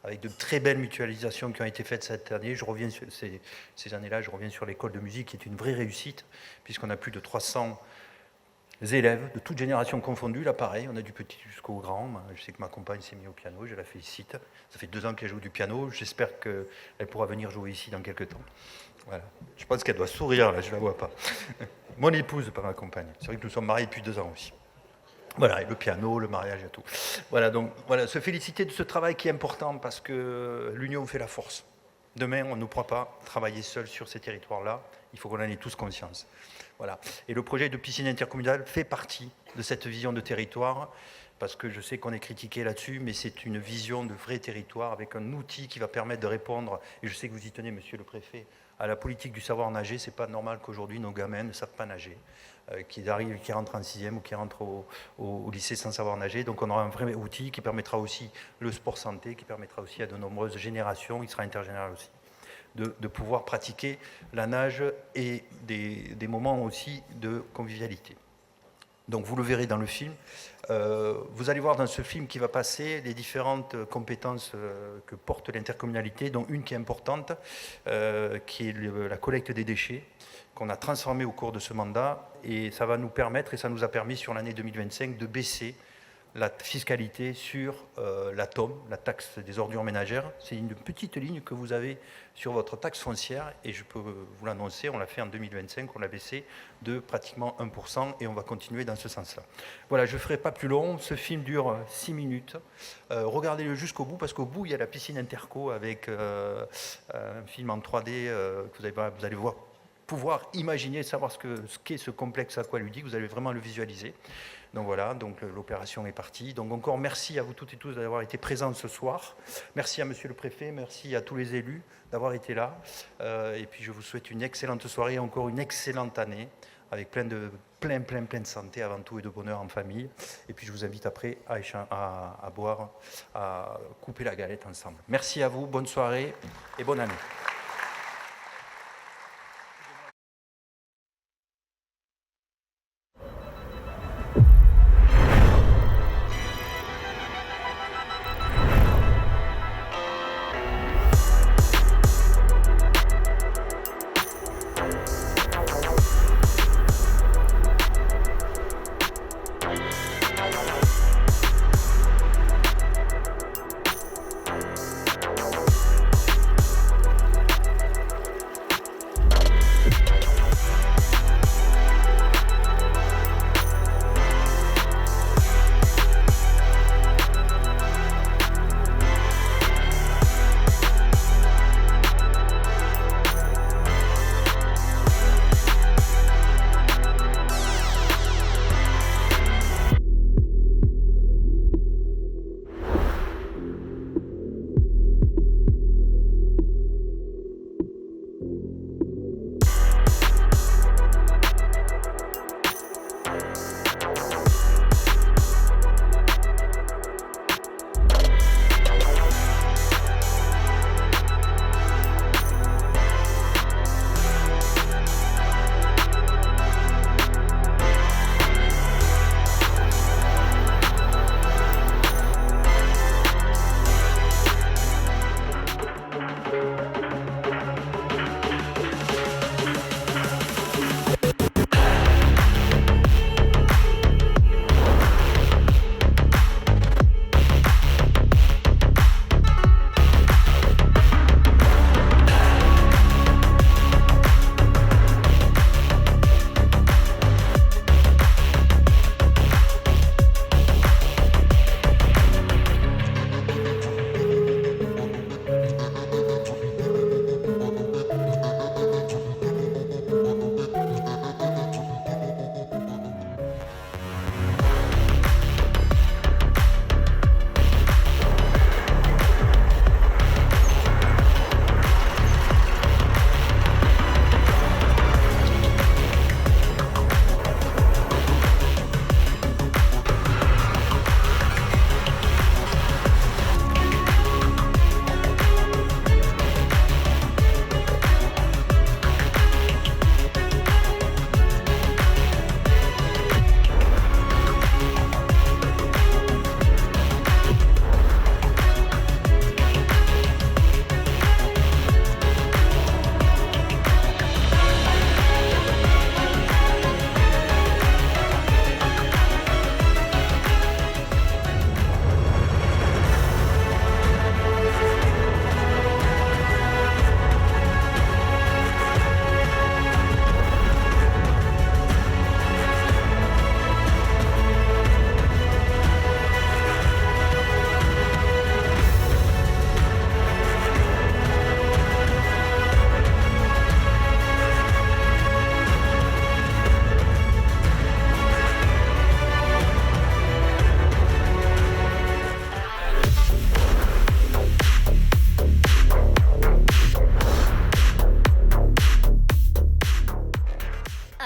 avec de très belles mutualisations qui ont été faites cette année. Je reviens sur ces années-là, je reviens sur l'école de musique, qui est une vraie réussite, puisqu'on a plus de 300 élèves de toutes générations confondues. Là, pareil, on a du petit jusqu'au grand. Je sais que ma compagne s'est mise au piano, je la félicite. Ça fait 2 ans qu'elle joue du piano. J'espère qu'elle pourra venir jouer ici dans quelques temps. Voilà. Je pense qu'elle doit sourire, là, je ne la vois pas. Mon épouse, pas ma compagne. C'est vrai que nous sommes mariés depuis 2 ans aussi. Voilà, et le piano, le mariage et tout. Voilà, donc voilà, se féliciter de ce travail qui est important parce que l'union fait la force. Demain, on ne pourra pas travailler seul sur ces territoires-là. Il faut qu'on en ait tous conscience. Voilà. Et le projet de piscine intercommunale fait partie de cette vision de territoire, parce que je sais qu'on est critiqué là-dessus, mais c'est une vision de vrai territoire avec un outil qui va permettre de répondre, et je sais que vous y tenez, monsieur le préfet, à la politique du savoir nager. C'est pas normal qu'aujourd'hui nos gamins ne savent pas nager, qu'ils rentrent en 6e ou qui rentrent au lycée sans savoir nager. Donc on aura un vrai outil qui permettra aussi le sport santé, qui permettra aussi à de nombreuses générations, il sera intergénéral aussi, de pouvoir pratiquer la nage et des moments aussi de convivialité. Donc vous le verrez dans le film. Vous allez voir dans ce film qui va passer les différentes compétences que porte l'intercommunalité, dont une qui est importante, qui est la collecte des déchets, qu'on a transformée au cours de ce mandat. Et ça va nous permettre, et ça nous a permis sur l'année 2025, de baisser la fiscalité sur la TOM, la taxe des ordures ménagères. C'est une petite ligne que vous avez sur votre taxe foncière, et je peux vous l'annoncer, on l'a fait en 2025, on l'a baissé de pratiquement 1%, et on va continuer dans ce sens-là. Voilà, je ne ferai pas plus long, ce film dure 6 minutes. Regardez-le jusqu'au bout, parce qu'au bout, il y a la piscine interco avec un film en 3D que vous allez voir, pouvoir imaginer, savoir ce qu'est ce complexe aqualudique, vous allez vraiment le visualiser. Donc voilà, donc l'opération est partie. Donc encore merci à vous toutes et tous d'avoir été présents ce soir. Merci à monsieur le préfet, merci à tous les élus d'avoir été là. Et puis je vous souhaite une excellente soirée et encore une excellente année avec plein de santé avant tout et de bonheur en famille. Et puis je vous invite après à boire, à couper la galette ensemble. Merci à vous, bonne soirée et bonne année.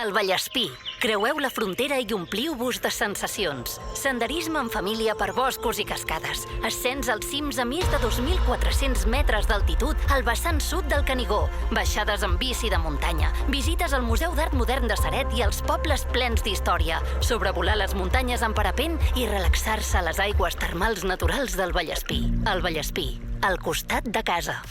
El Vallespí. Creueu la frontera i ompliu-vos de sensacions. Senderisme en família per boscos i cascades. Ascens als cims a més de 2.400 metres d'altitud al vessant sud del Canigó. Baixades en bici de muntanya. Visites al Museu d'Art Modern de Ceret i als pobles plens d'història. Sobrevolar les muntanyes en parapent i relaxar-se a les aigües termals naturals del Vallespí. El Vallespí, al costat de casa.